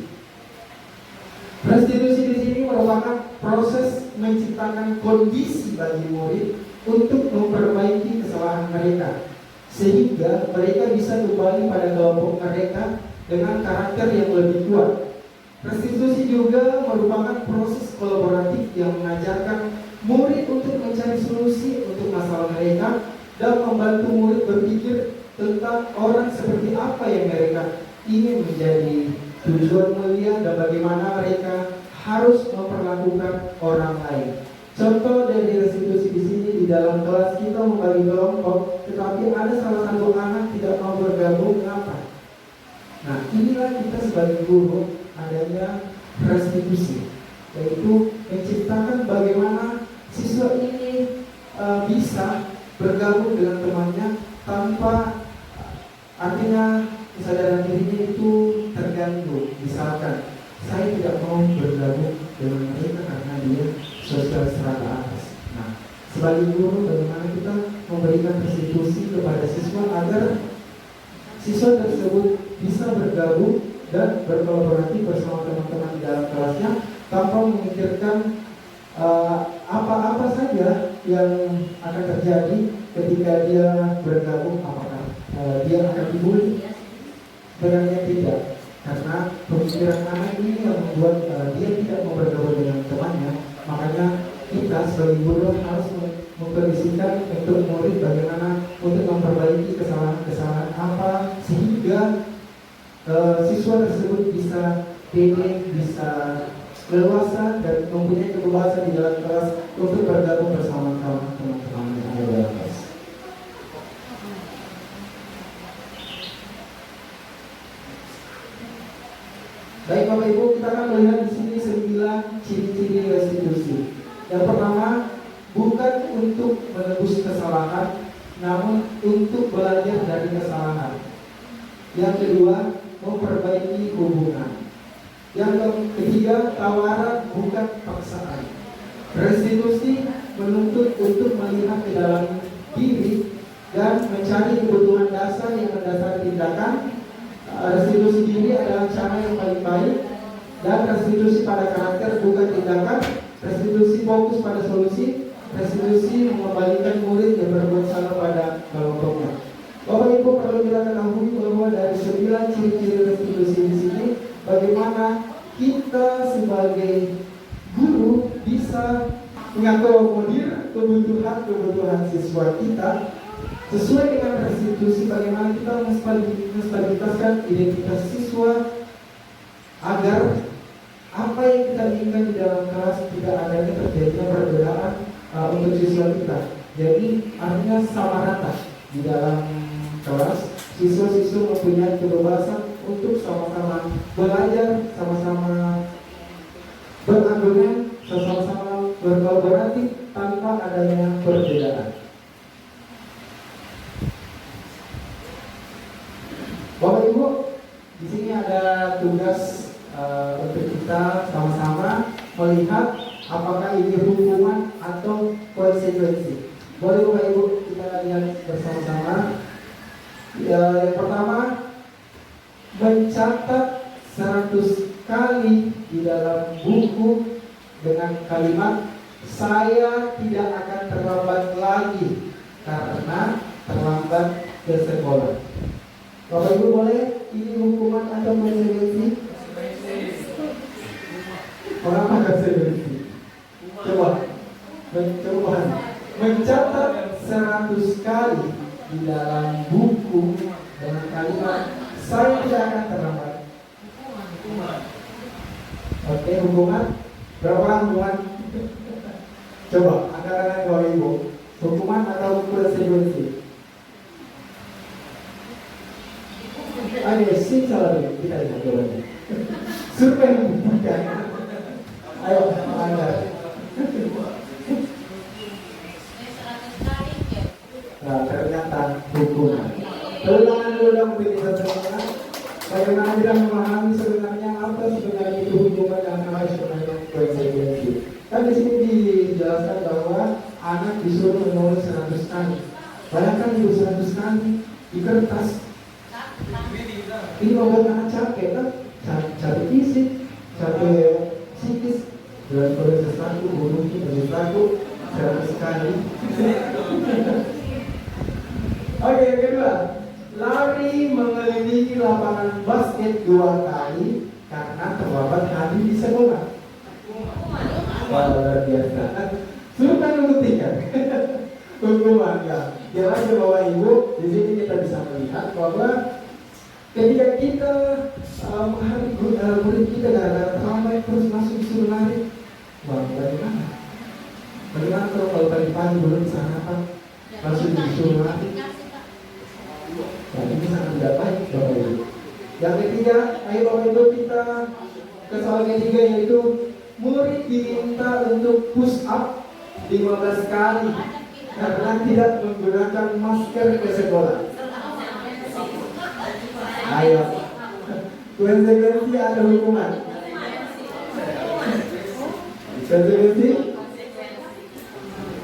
Restitusi di sini merupakan proses menciptakan kondisi bagi murid untuk memperbaiki kesalahan mereka, sehingga mereka bisa kembali pada kelompok mereka dengan karakter yang lebih kuat. Restitusi juga merupakan proses kolaboratif yang mengajarkan murid untuk mencari solusi untuk masalah mereka dan membantu murid berpikir tentang orang seperti apa yang mereka ingin menjadi, tujuan mulia, dan bagaimana mereka harus memperlakukan orang lain. Contoh dari restitusi di sini, di dalam kelas kita membagi kelompok, tetapi ada salah satu anak tidak mau bergabung. Kenapa? Nah, inilah kita sebagai guru adanya restitusi, yaitu menciptakan bagaimana siswa ini bisa bergabung dengan temannya tanpa artinya kesadaran dirinya itu terganggu. Misalkan saya tidak mau bergabung dengan mereka karena dia sosial strata atas. Nah, sebagai guru bagaimana kita memberikan restitusi kepada siswa agar siswa tersebut bisa bergabung dan berkolaborasi bersama teman-teman di dalam kelasnya tanpa memikirkan apa-apa saja yang akan terjadi ketika dia bergabung. Apakah dia akan dibully? Sebenarnya tidak, karena pemikiran anak ini yang membuat dia tidak mau bergabung dengan temannya. Makanya kita sebagai guru harus mengkondisikan untuk murid bagaimana untuk memperbaiki kesalahan-kesalahan apa sehingga siswa tersebut bisa pede, bisa leluasa dan mempunyai kebebasan di dalam kelas untuk bergabung bersama teman-teman yang ada dalam kelas. Baik Bapak Ibu, kita akan melihat di sini 9 ciri-ciri restitusi. Yang pertama, bukan untuk menebus kesalahan, namun untuk belajar dari kesalahan. Yang kedua, memperbaiki hubungan. Yang ketiga, tawaran bukan paksaan. Restitusi menuntut untuk melihat ke dalam diri dan mencari kebutuhan dasar yang mendasari tindakan. Restitusi diri adalah cara yang paling baik, dan restitusi pada karakter bukan tindakan. Restitusi fokus pada solusi. Restitusi mengembalikan murid yang berbuat salah pada kelompoknya. Bapak Ibu perlu kita ketahui bahwa dari 9 ciri-ciri restitusi di sini, bagaimana kita sebagai guru bisa mengakomodir kebutuhan siswa kita sesuai dengan restitusi. Bagaimana kita menstabilitaskan identitas siswa agar apa yang kita inginkan di dalam kelas tidak adanya terjadinya perbedaan untuk siswa kita. Jadi artinya sama rata di dalam kelas, siswa-siswa mempunyai kebebasan untuk sama-sama belajar, sama-sama berargumen, sama-sama berkolaborasi tanpa adanya perbedaan. Bapak Ibu, di sini ada tugas untuk kita sama-sama melihat apakah ini hukuman atau konsekuensi. Boleh Bapak Ibu kita lihat bersama-sama. Yang pertama, mencatat 100 kali di dalam buku dengan kalimat saya tidak akan terlambat lagi karena terlambat ke sekolah. Bapak Ibu boleh ini hukuman atau konsekuensi? Kenapa konsekuensi? Coba mencatat 100 kali di dalam buku dengan kalimat saya tidak akan terlambat. Oke, hukuman berapa hukuman? Coba angkat Bapak Ibu, hukuman atau konsekuensi? Ayo sih salah dulu, kita lihat jawabannya. Survei membuktikan. Ayo Anda. Nah, ternyata hukuman. Ulangan dulu dong penjelasannya. Bagaimana kita memahami sebenarnya apa sebenarnya itu hukuman dan apa sebenarnya konsekuensi. Kan di sini dijelaskan bahwa anak disuruh menulis 100 kali. Bayangkan itu 100 kali di kertas. Ini membuat anak capek kan? Capek fisik, capek psikis. Dan kalau sesuatu, bunuh sesuatu 100 kali. Oke, yang kedua, lari mengelilingi lapangan basket 2 kali karena terlambat hadir di sekolah. Wah, luar biasa. Suruh kan membuktikan hukuman ya. Jelas ya Bapak Ibu, di sini kita bisa melihat bahwa ketika kita menghadapi murid kita gara-gara terlambat terus langsung disuruh lari, wah bagaimana? Bagaimana kalau pagi-pagi belum sarapan langsung disuruh lari? Nah, ini sangat tidak baik Bapak Ibu. Yang ketiga, ayo Bapak Ibu kita kesalahan ketiga yaitu murid diminta untuk push up 15 kali karena tidak menggunakan masker ke sekolah. Ayo, konsekuensi ada hukuman. Konsekuensi?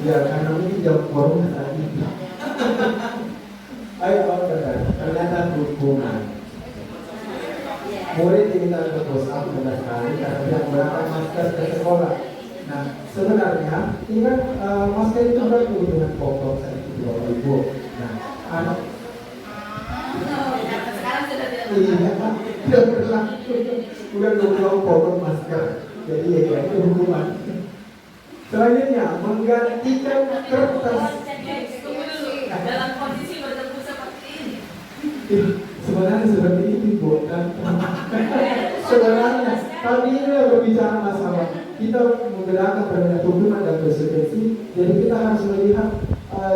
Ya, karena ini jam corona saat ini. Ayo ternyata hukuman. Murid diminta untuk push up 15 kali karena tidak menggunakan masker ke sekolah. Nah, sebenarnya ini kan masker itu kan kebutuhan pokok saat itu Bapak Ibu. Nah, anak tidak berlaku. Udah kebutuhan pokok masker. Jadi ya itu hukuman. Selanjutnya menggantikan kertas. Dalam kondisi bertemu seperti ini. Sebenarnya seperti itu bukan. Sebenarnya kami ini berbicara masalah kita menggunakan perbedaan hukuman dan konsekuensi. Jadi kita harus melihat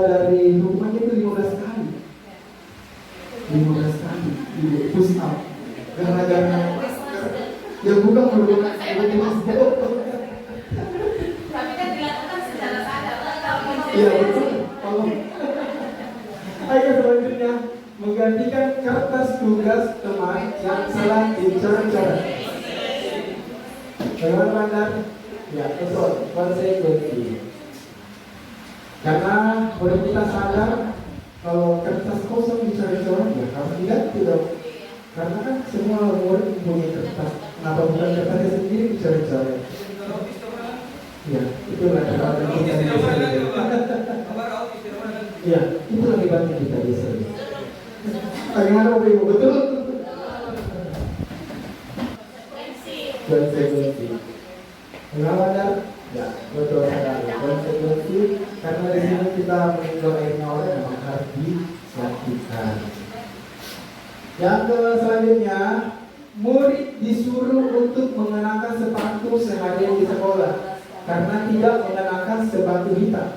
dari hukumannya itu 15 kali. 15 kali push up. Gara-gara yang bukan merupakan Tapi kan dilakukan secara sadar. iya betul. Ayo selanjutnya menggantikan kertas tugas teman yang salah dicoret-coret. Bagaimana pandang? Ya, betul. Konsekuensi. Karena boleh kita sadar kalau kertas kosong dicoret-coret ya harus diganti dong. Karena kan semua murid punya kertas. Kenapa bukan kertasnya sendiri dicoret-coret? Ya, itulah cara kita disini. Ya, itu lebih banyak kita disini. Bagaimana Bapak Ibu? Betul? Konsekuensi. Kenapa ada? Ya, betul sekali. Konsekuensi karena di sini kita meninggal airnya orang memang harus dilakukan. Yang selanjutnya, murid disuruh untuk mengenakan sepatu seharian di sekolah karena tidak mengenakan sepatu hitam.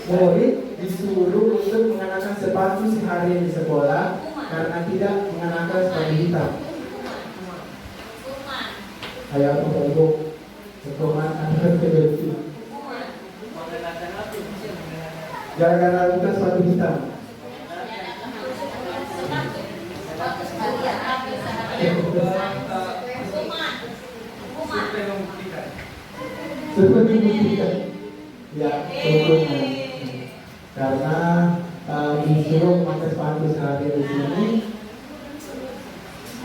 Murid disuruh untuk mengenakan sepatu seharian di sekolah karena tidak mengenakan sepatu hitam. Kayak apa Ibu? Hukuman adalah pedofil. Gara-gara bukan sepatu hitam. Seperti membuktikan. Ya, hukuman. Karena disuruh memakai sepatu sehari di sini.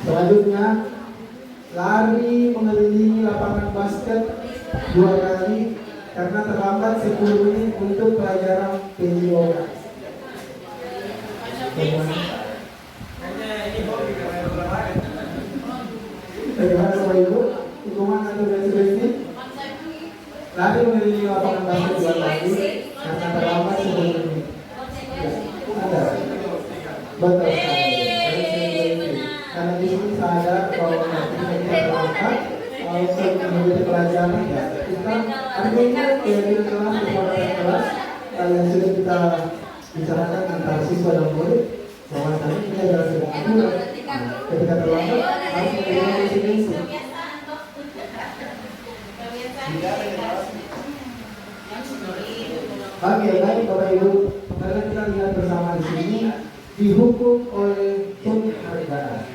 Selanjutnya lari mengelilingi lapangan basket 2 kali karena terlambat 10 menit untuk pelajaran PJOK. Bagaimana Bapak Ibu? Hukuman atau restitusi? Lari mengelilingi lapangan basket 2 kali karena terlambat 10 menit. Ya, ada. Betul sekali. Karena di sini sadar bahwa nanti kita terlambat untuk mengikuti pelajaran ya. Kita artinya ya di kelas bersama kelas yang sudah kita bicarakan antara siswa dan murid bahwa tadi kita adalah sedang aturan. Ketika terlambat harus mengikuti residensi. Baik Bapak Ibu, karena kita lihat bersama di sini dihukum oleh penghargaan.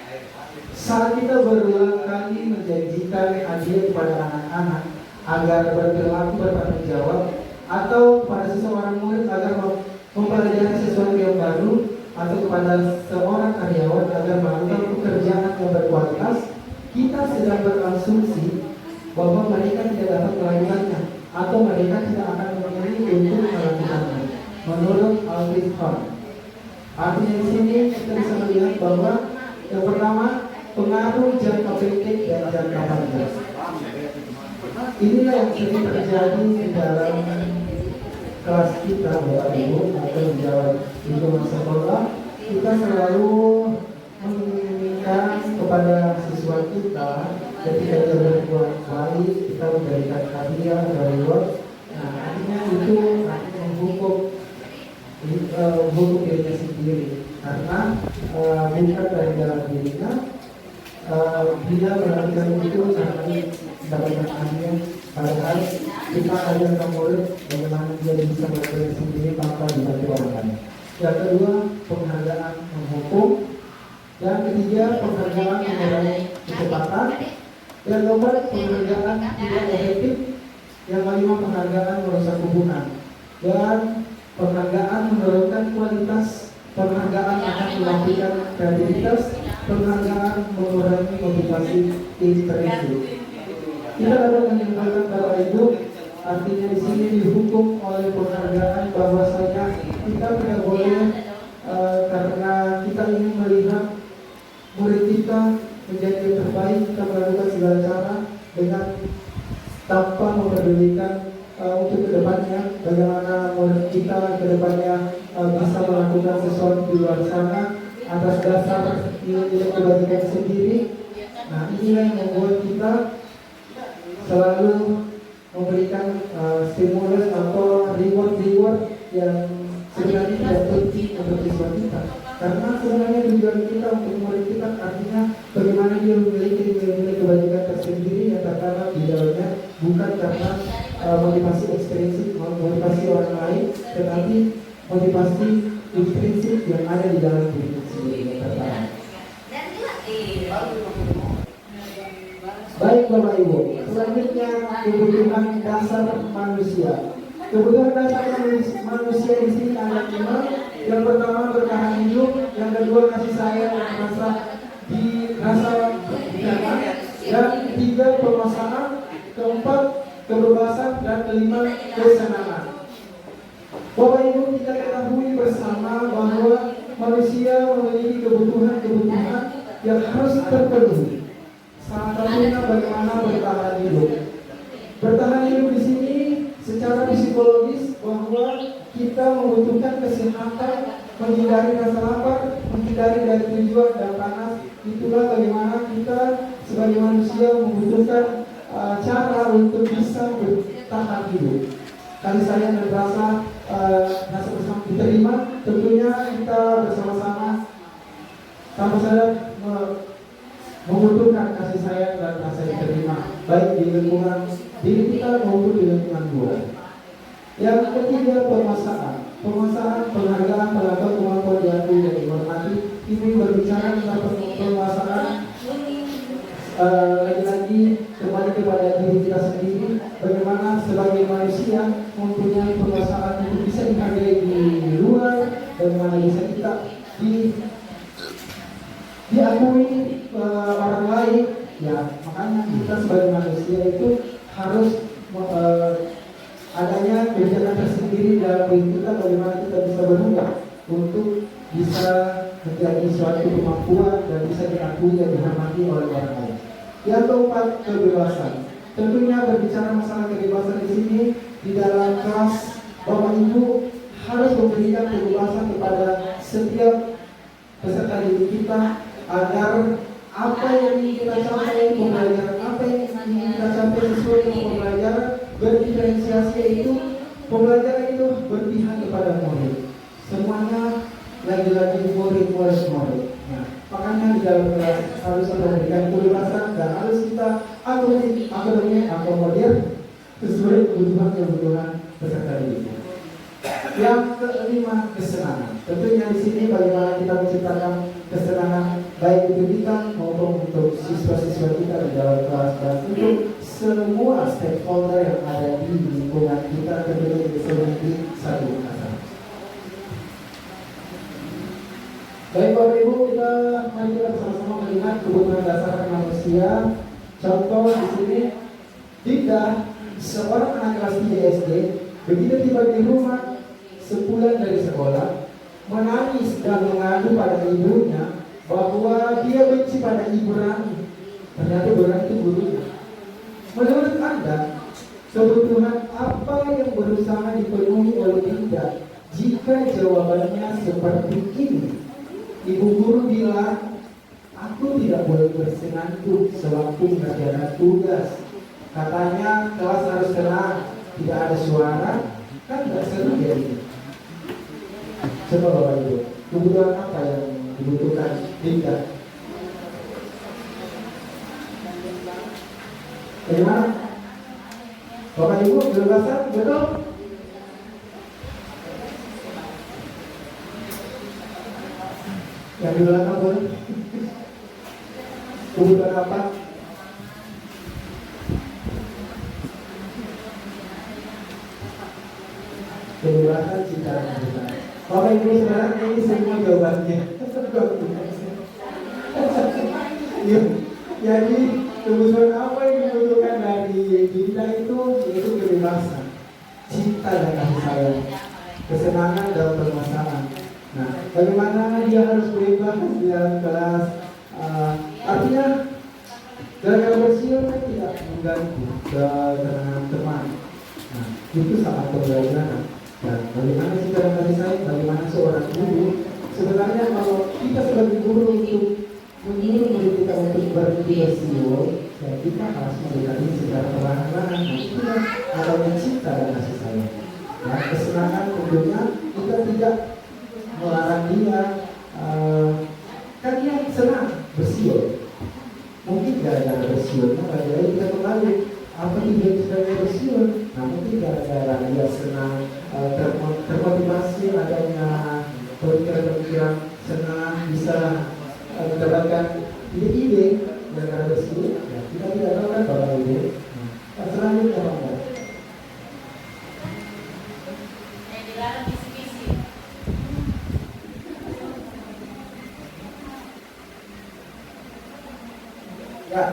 Saat kita berulang kali menjanjikan hadiah kepada anak-anak agar berperilaku bertanggung jawab, atau kepada seseorang murid agar mempelajari sesuatu yang baru, atau kepada seorang karyawan agar melakukan pekerjaan yang berkualitas, kita sedang berasumsi bahwa mereka tidak dapat melakukannya atau mereka tidak akan memilih untuk melakukannya. Menurut Alfred Hahn. Artinya di sini kita bisa melihat bahwa yang pertama pengaruh jangka pendek dan jangka panjang. Inilah yang sering terjadi di dalam kelas kita Bapak Ibu atau di dalam lingkungan sekolah. Kita selalu menginginkan kepada siswa kita ketika dia berbuat baik kita memberikan hadiah atau reward. Nah, artinya itu menghukum dirinya sendiri karena bukan dari dalam dirinya dia melakukan itu karena mendapatkan hadiah. Padahal kita ajarkan murid bagaimana dia bisa melakukan sendiri tanpa dibantu orang lain. Yang kedua, penghargaan menghukum. Yang ketiga, penghargaan mengurangi kecepatan. Yang keempat, penghargaan tidak efektif. Yang kelima, penghargaan merusak hubungan. Dan penghargaan menurunkan kualitas. Penghargaan akan melampiaskan kreativitas. Penghargaan mengurangi motivasi intrinsik. Kita dapat menyimpulkan Bapak Ibu, artinya di sini dihukum oleh penghargaan bahwasanya kita tidak boleh karena kita ingin melihat murid kita menjadi yang terbaik, kita melakukan segala cara dengan tanpa mempedulikan untuk kedepannya bagaimana murid kita kedepannya bisa melakukan sesuatu di luar sana atas dasar nilai-nilai kebajikan sendiri. Nah, inilah yang membuat kita selalu memberikan stimulus atau reward yang sebenarnya tidak penting untuk siswa kita. Karena sebenarnya tujuan kita untuk murid kita artinya bagaimana dia memiliki nilai-nilai kebajikan tersendiri yang tertanam di dalamnya, bukan karena motivasi ekstrinsik, motivasi orang lain, tetapi motivasi intrinsik yang ada di dalam diri sendiri yang tertanam. Baik Bapak Ibu, selanjutnya kebutuhan dasar manusia. Kebutuhan dasar manusia di sini ada 5. Yang pertama bertahan hidup, yang kedua kasih sayang dan rasa nyaman, yang ketiga penguasaan, keempat kebebasan, dan kelima kesenangan. Bapak Ibu, kita ketahui bersama bahwa manusia memiliki kebutuhan yang harus terpenuhi. Salah satunya bagaimana bertahan hidup. Bertahan hidup di sini secara psikologis bahwa kita membutuhkan kesehatan, menghindari rasa lapar, menghindari dari tujuan dan panas. Itulah bagaimana kita sebagai manusia membutuhkan cara untuk bisa bertahan hidup. Kasih sayang dan rasa bersama diterima, tentunya kita bersama-sama tanpa sadar membutuhkan kasih sayang dan rasa diterima baik di lingkungan diri kita maupun di lingkungan luar. Yang ketiga, penguasaan, penghargaan, pengakuan kemampuan diakui dan dihormati. Ini berbicara tentang penguasaan. Lagi-lagi kembali kepada diri kita sendiri, bagaimana sebagai manusia mempunyai penguasaan itu bisa dihargai di luar, bagaimana bisa kita diakui orang lain. Ya, makanya kita sebagai manusia itu harus adanya kebijakan tersendiri dalam diri kita, bagaimana kita bisa berubah untuk bisa menjadi suatu kemampuan dan bisa diakui dan dihormati oleh orang lain. Yang keempat, kebebasan. Tentunya berbicara masalah kebebasan di sini di dalam kelas, Bapak Ibu harus memberikan kebebasan kepada setiap peserta didik kita agar apa yang ingin kita capai, pembelajaran apa yang ingin kita capai sesuai dengan pembelajaran, berdiferensiasi itu pembelajaran itu berpihak kepada murid. Semuanya lagi-lagi murid. Nah, makanya di dalam kelas harus memberikan kebebasan dan harus kita akomodir sesuai kebutuhan peserta didik. Yang kelima, kesenangan. Tentunya di sini bagaimana kita menciptakan kesenangan baik untuk kita maupun untuk siswa-siswa kita di dalam kelas dan untuk semua stakeholder yang ada di lingkungan kita, tentunya di seluruh satu Makassar. Baik Bapak Ibu, mari kita bersama-sama melihat kebutuhan dasar manusia. Contoh di sini, jika seorang anak kelas 3 SD begitu tiba di rumah sepulang dari sekolah, menangis dan mengadu pada ibunya bahwa dia benci pada ibu Rani. Ternyata ibu Rani itu gurunya. Menurut Anda, kebutuhan apa yang berusaha dipenuhi oleh Dinda jika jawabannya seperti ini? Ibu guru bilang, aku tidak boleh bersenandung sewaktu mengerjakan tugas. Katanya kelas harus tenang, tidak ada suara, kan tidak seru jadi. Coba Bapak Ibu, kebutuhan apa yang dibutuhkan Dinda? Bagaimana? Bapak Ibu, kebebasan, betul? Yang di belakang boleh? Kebutuhan apa? Kebebasan cinta dan kebebasan. Bapak Ibu sekarang ini semua jawabannya. Jadi kebutuhan apa yang dibutuhkan dari kita itu yaitu kebebasan, cinta dan kasih sayang, kesenangan dalam bermasalah. Nah, bagaimana dia harus bebas di dalam kelas? Artinya gara-gara bersiul kan tidak mengganggu ketenangan teman. Nah, itu saat pembelajaran. Dan bagaimana cinta dan kasih sayang? Bagaimana seorang guru? Sebenarnya kalau kita sebagai guru untuk menyuruh murid kita untuk berhenti bersiul, ya kita harus mendekati secara perlahan-lahan. Itulah adanya cinta dan kasih sayang. Nah, kesenangan tentunya kita tidak melarang dia, kan dia senang bersiul. Mungkin gara-gara bersiulnya bagaimana kita kembali apa tujuan sebagai bersiul? Nah, mungkin gara-gara dia senang termotivasi adanya pemikiran-pemikiran, senang bisa mendapatkan ide-ide gara-gara bersiul. Ya, kita tidak tahu kan Bapak Ibu. Selanjutnya Bapak. Ya.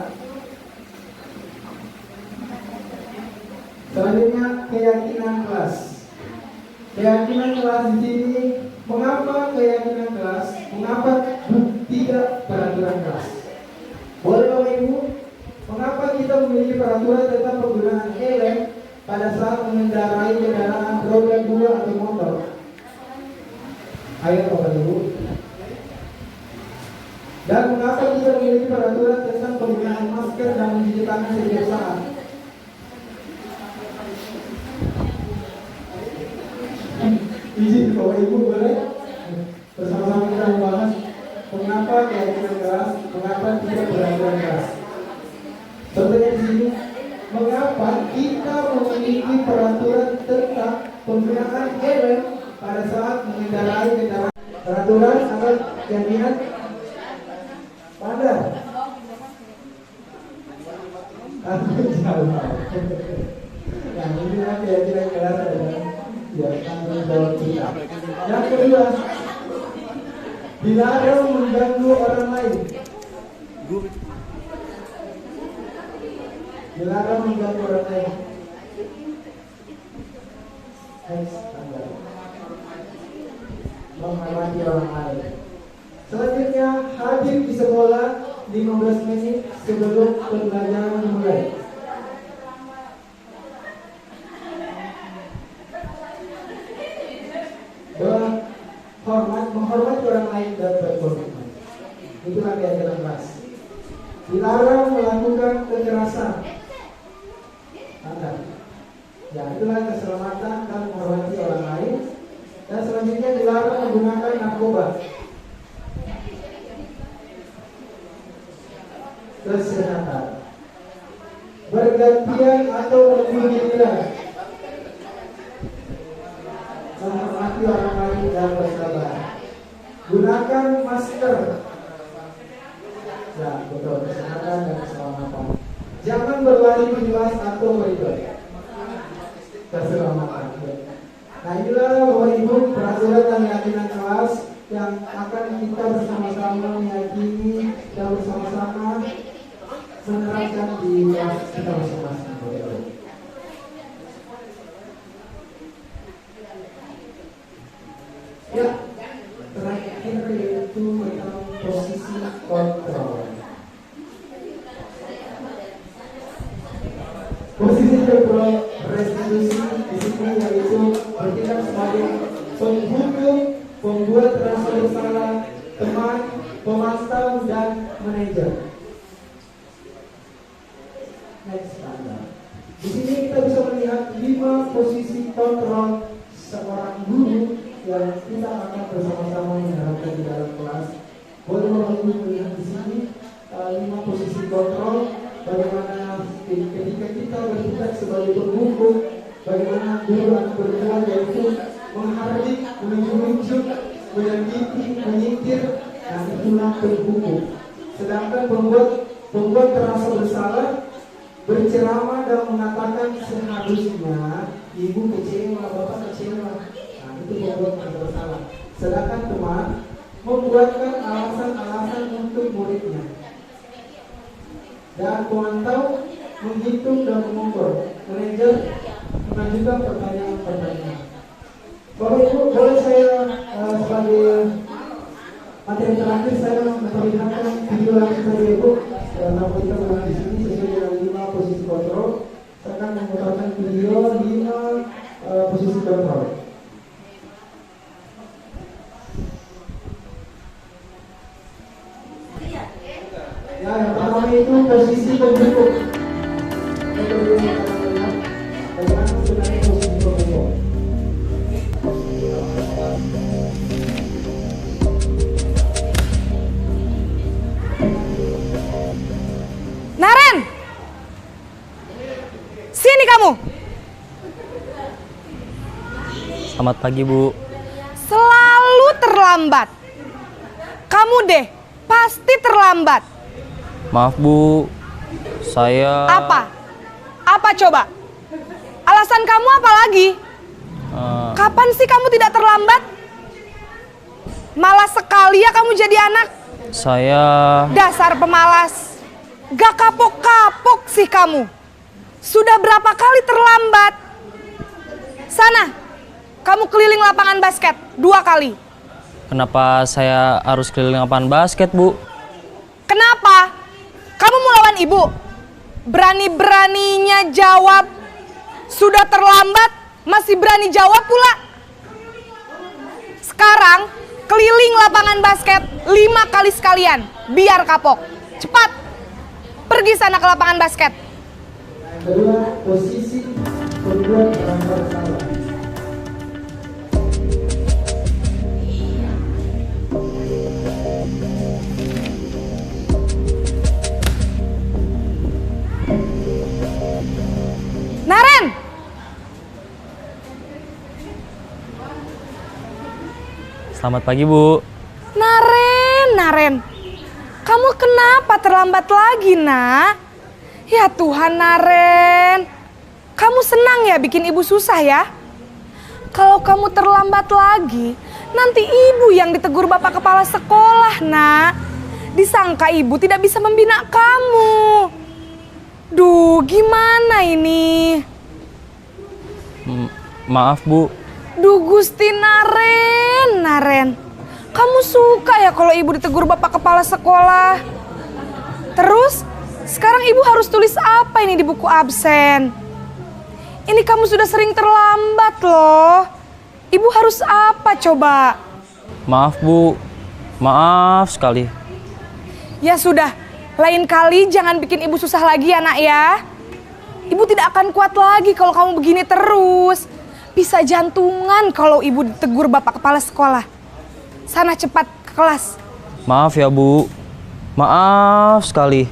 Selanjutnya keyakinan kelas. Keyakinan kelas di sini, mengapa keyakinan kelas? Mengapa tidak peraturan kelas? Boleh Bapak Ibu? Mengapa kita memiliki peraturan tentang penggunaan helm pada saat mengendarai kendaraan roda 2 atau motor? Ayo Bapak Ibu. Dan mengapa kita memiliki peraturan tentang penggunaan masker dan mencuci tangan setiap saat? Izin Bapak Ibu boleh bersama-sama kita membahas mengapa mengapa kita memiliki peraturan tentang penggunaan helm pada saat mengendarai kendaraan. Peraturan atau jaminan pandang. Aku jawab. Yang ini nanti ya kira-kira ya tanggung jawab kita. Yang kedua, dilarang mengganggu orang lain. Dilarang mengganggu orang lain. Menghormati orang lain. Selanjutnya, hadir di sekolah 15 menit sebelum pembelajaran dimulai. Menghormati orang lain dan berkomitmen. Itulah diajaran kelas. Dilarang melakukan kekerasan. Ya, itulah keselamatan dan menghormati orang lain. Dan selanjutnya dilarang menggunakan narkoba. Kesehatan. Bergantian atau membunuh diri. Menghormati orang lain dan bersabar. Gunakan masker. Ya, betul, kesehatan dan keselamatan. Jangan berlari bebas atau berlari. Keselamatan. Nah, inilah Bapak Ibu peraturan dan keyakinan kelas yang akan kita bersama-sama meyakini dan bersama-sama menerapkan di kelas kita masing-masing. Ya, terakhir yaitu tentang posisi kontrol. Posisi kontrol restitusi di sini yaitu bertindak sebagai penghukum, pembuat rasa bersalah, teman, pemantau dan manajer. Next standar. Di sini kita bisa melihat 5 posisi kontrol seorang guru yang kita akan bersama-sama menerapkan di dalam kelas. Boleh Bapak Ibu melihat di sini 5 posisi kontrol, bagaimana ketika kita bertindak sebagai penghukum, bagaimana guru akan berbuat yaitu menghardik, menunjuk, menyakiti, menyingkir, dan itulah penghukum. Sedangkan pembuat terasa bersalah, berceramah dan mengatakan seharusnya ibu kecewa, bapak kecewa. Itu membuat merasa bersalah. Sedangkan teman membuatkan alasan-alasan untuk muridnya. Dan pemantau menghitung dan mengukur. Manajer mengajukan pertanyaan-pertanyaan. Bapak Ibu, boleh saya sebagai materi terakhir saya memperlihatkan video langsung saja Ibu. Nama kita berada di sini sesuai dengan 5 posisi kontrol. Saya akan memutarkan video 5 posisi kontrol. Ya, yang pertama itu posisi pembentuk. Bagaimana sebenarnya posisi pembentuk? Naren, sini kamu. Selamat pagi, Bu. Selalu terlambat. Kamu deh, pasti terlambat. Maaf, Bu. Saya... Apa? Apa coba? Alasan kamu apa lagi? Kapan sih kamu tidak terlambat? Malas sekali ya kamu jadi anak. Saya... Dasar pemalas. Gak kapok-kapok sih kamu. Sudah berapa kali terlambat? Sana, kamu keliling lapangan basket 2 kali. Kenapa saya harus keliling lapangan basket, Bu? Kenapa? Kamu mau lawan ibu? Berani-beraninya jawab. Sudah terlambat, masih berani jawab pula. Sekarang, keliling lapangan basket 5 kali sekalian. Biar kapok. Cepat. Pergi sana ke lapangan basket. Yang kedua, posisi pembuat rasa bersalah. Selamat pagi, Bu. Naren. Kamu kenapa terlambat lagi, Nak? Ya Tuhan, Naren. Kamu senang ya bikin ibu susah ya? Kalau kamu terlambat lagi, nanti ibu yang ditegur bapak kepala sekolah, Nak. Disangka ibu tidak bisa membina kamu. Duh, gimana ini? Maaf, Bu. Duh, Gusti Naren. Kamu suka ya kalau ibu ditegur bapak kepala sekolah? Terus, sekarang ibu harus tulis apa ini di buku absen? Ini kamu sudah sering terlambat loh. Ibu harus apa coba? Maaf, Bu. Maaf sekali. Ya sudah, lain kali jangan bikin ibu susah lagi ya, Nak ya. Ibu tidak akan kuat lagi kalau kamu begini terus. Bisa jantungan kalau ibu ditegur bapak kepala sekolah. Sana cepat ke kelas. Maaf ya, Bu. Maaf sekali.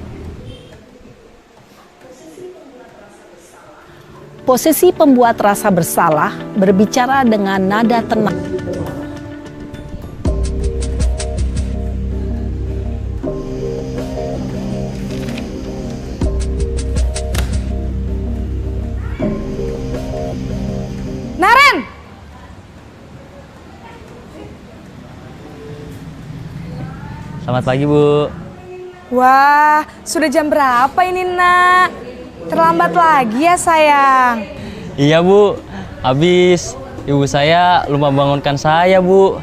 Posisi pembuat rasa bersalah berbicara dengan nada tenang. Naren! Selamat pagi, Bu. Wah, sudah jam berapa ini, Nak? Terlambat lagi ya, sayang. Iya, Bu. Habis ibu saya lupa bangunkan saya, Bu.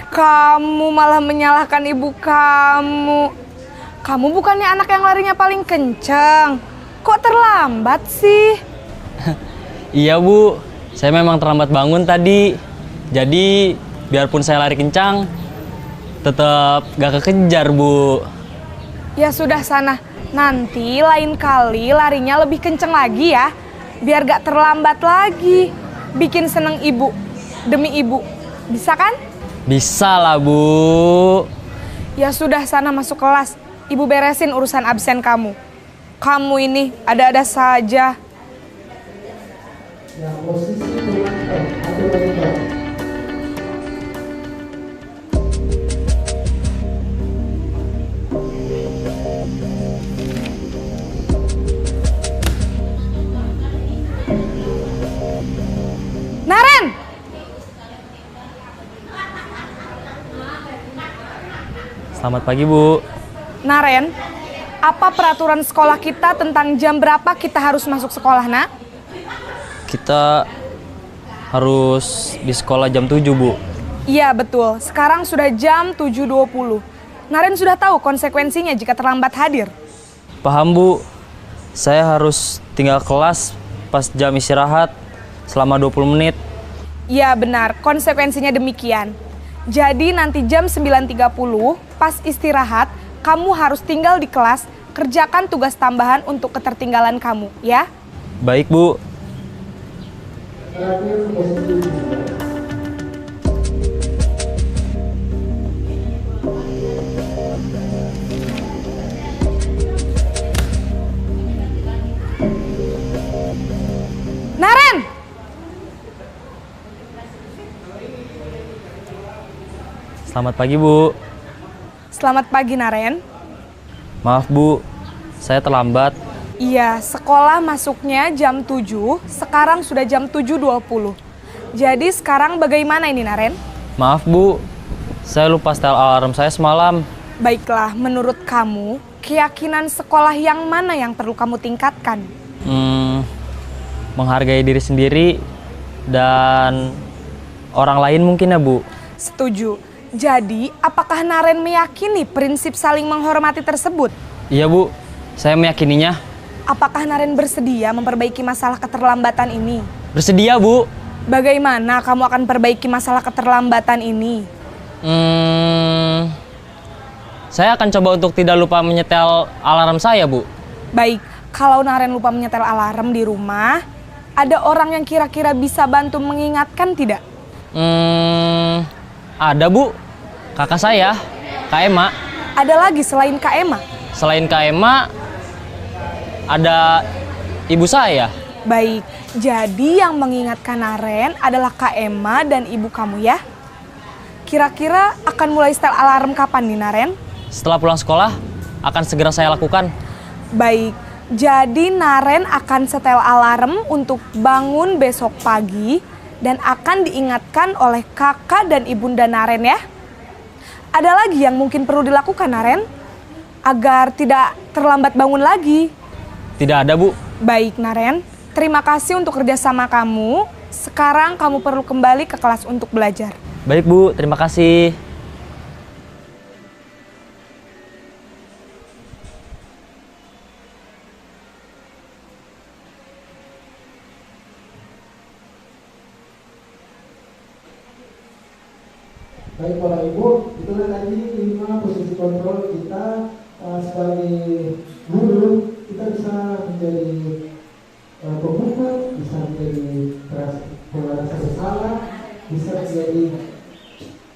Kamu malah menyalahkan ibu kamu. Kamu bukannya anak yang larinya paling kenceng. Kok terlambat sih? Iya, Bu. Saya memang terlambat bangun tadi. Jadi, biarpun saya lari kencang, tetap gak kekejar, Bu. Ya sudah sana. Nanti lain kali larinya lebih kenceng lagi ya. Biar gak terlambat lagi. Bikin seneng ibu. Demi ibu. Bisa kan? Bisa lah, Bu. Ya sudah sana masuk kelas. Ibu beresin urusan absen kamu. Kamu ini ada-ada saja. Ya, posisi penonton atau penonton. Naren! Selamat pagi, Bu. Naren, apa peraturan sekolah kita tentang jam berapa kita harus masuk sekolah, Nak? Kita harus di sekolah jam 7, Bu. Iya, betul. Sekarang sudah jam 7.20. Naren sudah tahu konsekuensinya jika terlambat hadir. Paham, Bu. Saya harus tinggal kelas pas jam istirahat selama 20 menit. Iya, benar. Konsekuensinya demikian. Jadi nanti jam 9.30 pas istirahat, kamu harus tinggal di kelas, kerjakan tugas tambahan untuk ketertinggalan kamu, ya? Baik, Bu. Terakhir posisi Naren! Selamat pagi, Bu. Selamat pagi, Naren. Maaf, Bu. Saya terlambat. Iya, sekolah masuknya jam 7, sekarang sudah jam 7.20. Jadi sekarang bagaimana ini, Naren? Maaf, Bu. Saya lupa setel alarm saya semalam. Baiklah, menurut kamu, keyakinan sekolah yang mana yang perlu kamu tingkatkan? Menghargai diri sendiri dan orang lain mungkin ya, Bu. Setuju. Jadi, apakah Naren meyakini prinsip saling menghormati tersebut? Iya, Bu. Saya meyakininya. Apakah Naren bersedia memperbaiki masalah keterlambatan ini? Bersedia, Bu. Bagaimana kamu akan perbaiki masalah keterlambatan ini? Saya akan coba untuk tidak lupa menyetel alarm saya, Bu. Baik, kalau Naren lupa menyetel alarm di rumah, ada orang yang kira-kira bisa bantu mengingatkan tidak? Ada, Bu. Kakak saya, Kak Ema. Ada lagi selain Kak Ema? Selain Kak Ema, ada ibu saya. Baik, jadi yang mengingatkan Naren adalah Kak Ema dan ibu kamu ya? Kira-kira akan mulai setel alarm kapan nih Naren? Setelah pulang sekolah, akan segera saya lakukan. Baik, jadi Naren akan setel alarm untuk bangun besok pagi dan akan diingatkan oleh kakak dan ibunda Naren ya. Ada lagi yang mungkin perlu dilakukan Naren? Agar tidak terlambat bangun lagi. Tidak ada, Bu. Baik Naren, terima kasih untuk kerjasama kamu. Sekarang kamu perlu kembali ke kelas untuk belajar. Baik, Bu. Terima kasih. Baik Bapak Ibu, itulah tadi 5 posisi kontrol kita sebagai guru. Kita bisa menjadi pemukul, bisa menjadi merasa bersalah, bisa menjadi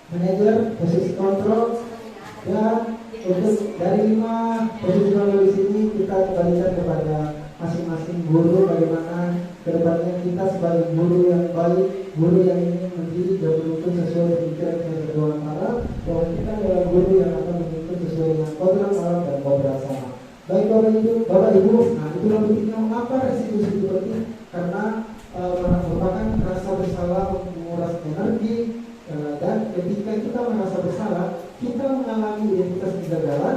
manajer, posisi kontrol, dan untuk dari 5 posisi kontrol di sini kita kembalikan kepada masing-masing guru bagaimana kedepannya kita sebagai guru yang baik, guru yang ingin mendidik dan menuntun sesuai pemikiran dan kedua para, bahwa kita adalah guru yang akan menuntun sesuai dengan kodrat alam dan kodrat sama. Baik Bapak Ibu, nah itulah pentingnya mengapa restitusi itu penting, karena merupakan rasa bersalah menguras energi, dan ketika kita merasa bersalah, kita mengalami identitas kegagalan,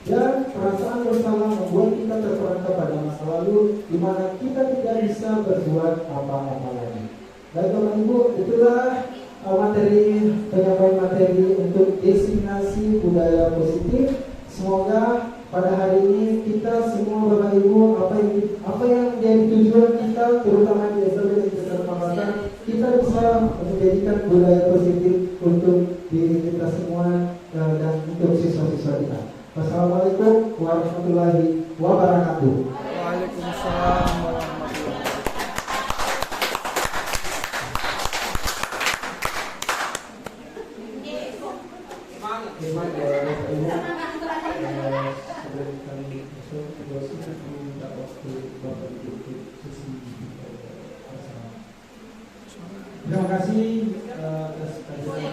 dan perasaan bersalah membuat kita terperangkap pada masa lalu, di mana kita tidak bisa berbuat apa-apa lagi. Baik Bapak Ibu, itulah penyampaian materi untuk diseminasi budaya positif. Semoga pada hari ini kita semua Bapak Ibu, apa yang menjadi tujuan kita, terutama di SLB Negeri Makassar, kita bisa menjadikan budaya positif untuk diri kita semua dan untuk siswa-siswa kita. Wassalamualaikum warahmatullahi wabarakatuh. Waalaikumsalam warahmatullahi Terima kasih atas kajian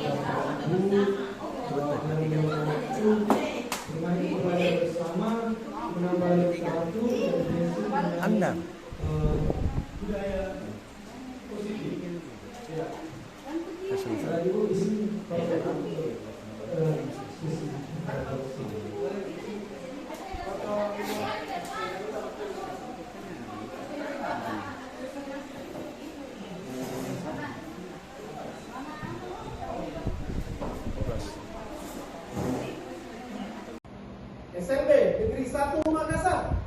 bersama menambah satu Anda. budaya positif. Ya. Ibu di sini SLB Negeri 1 Makassar.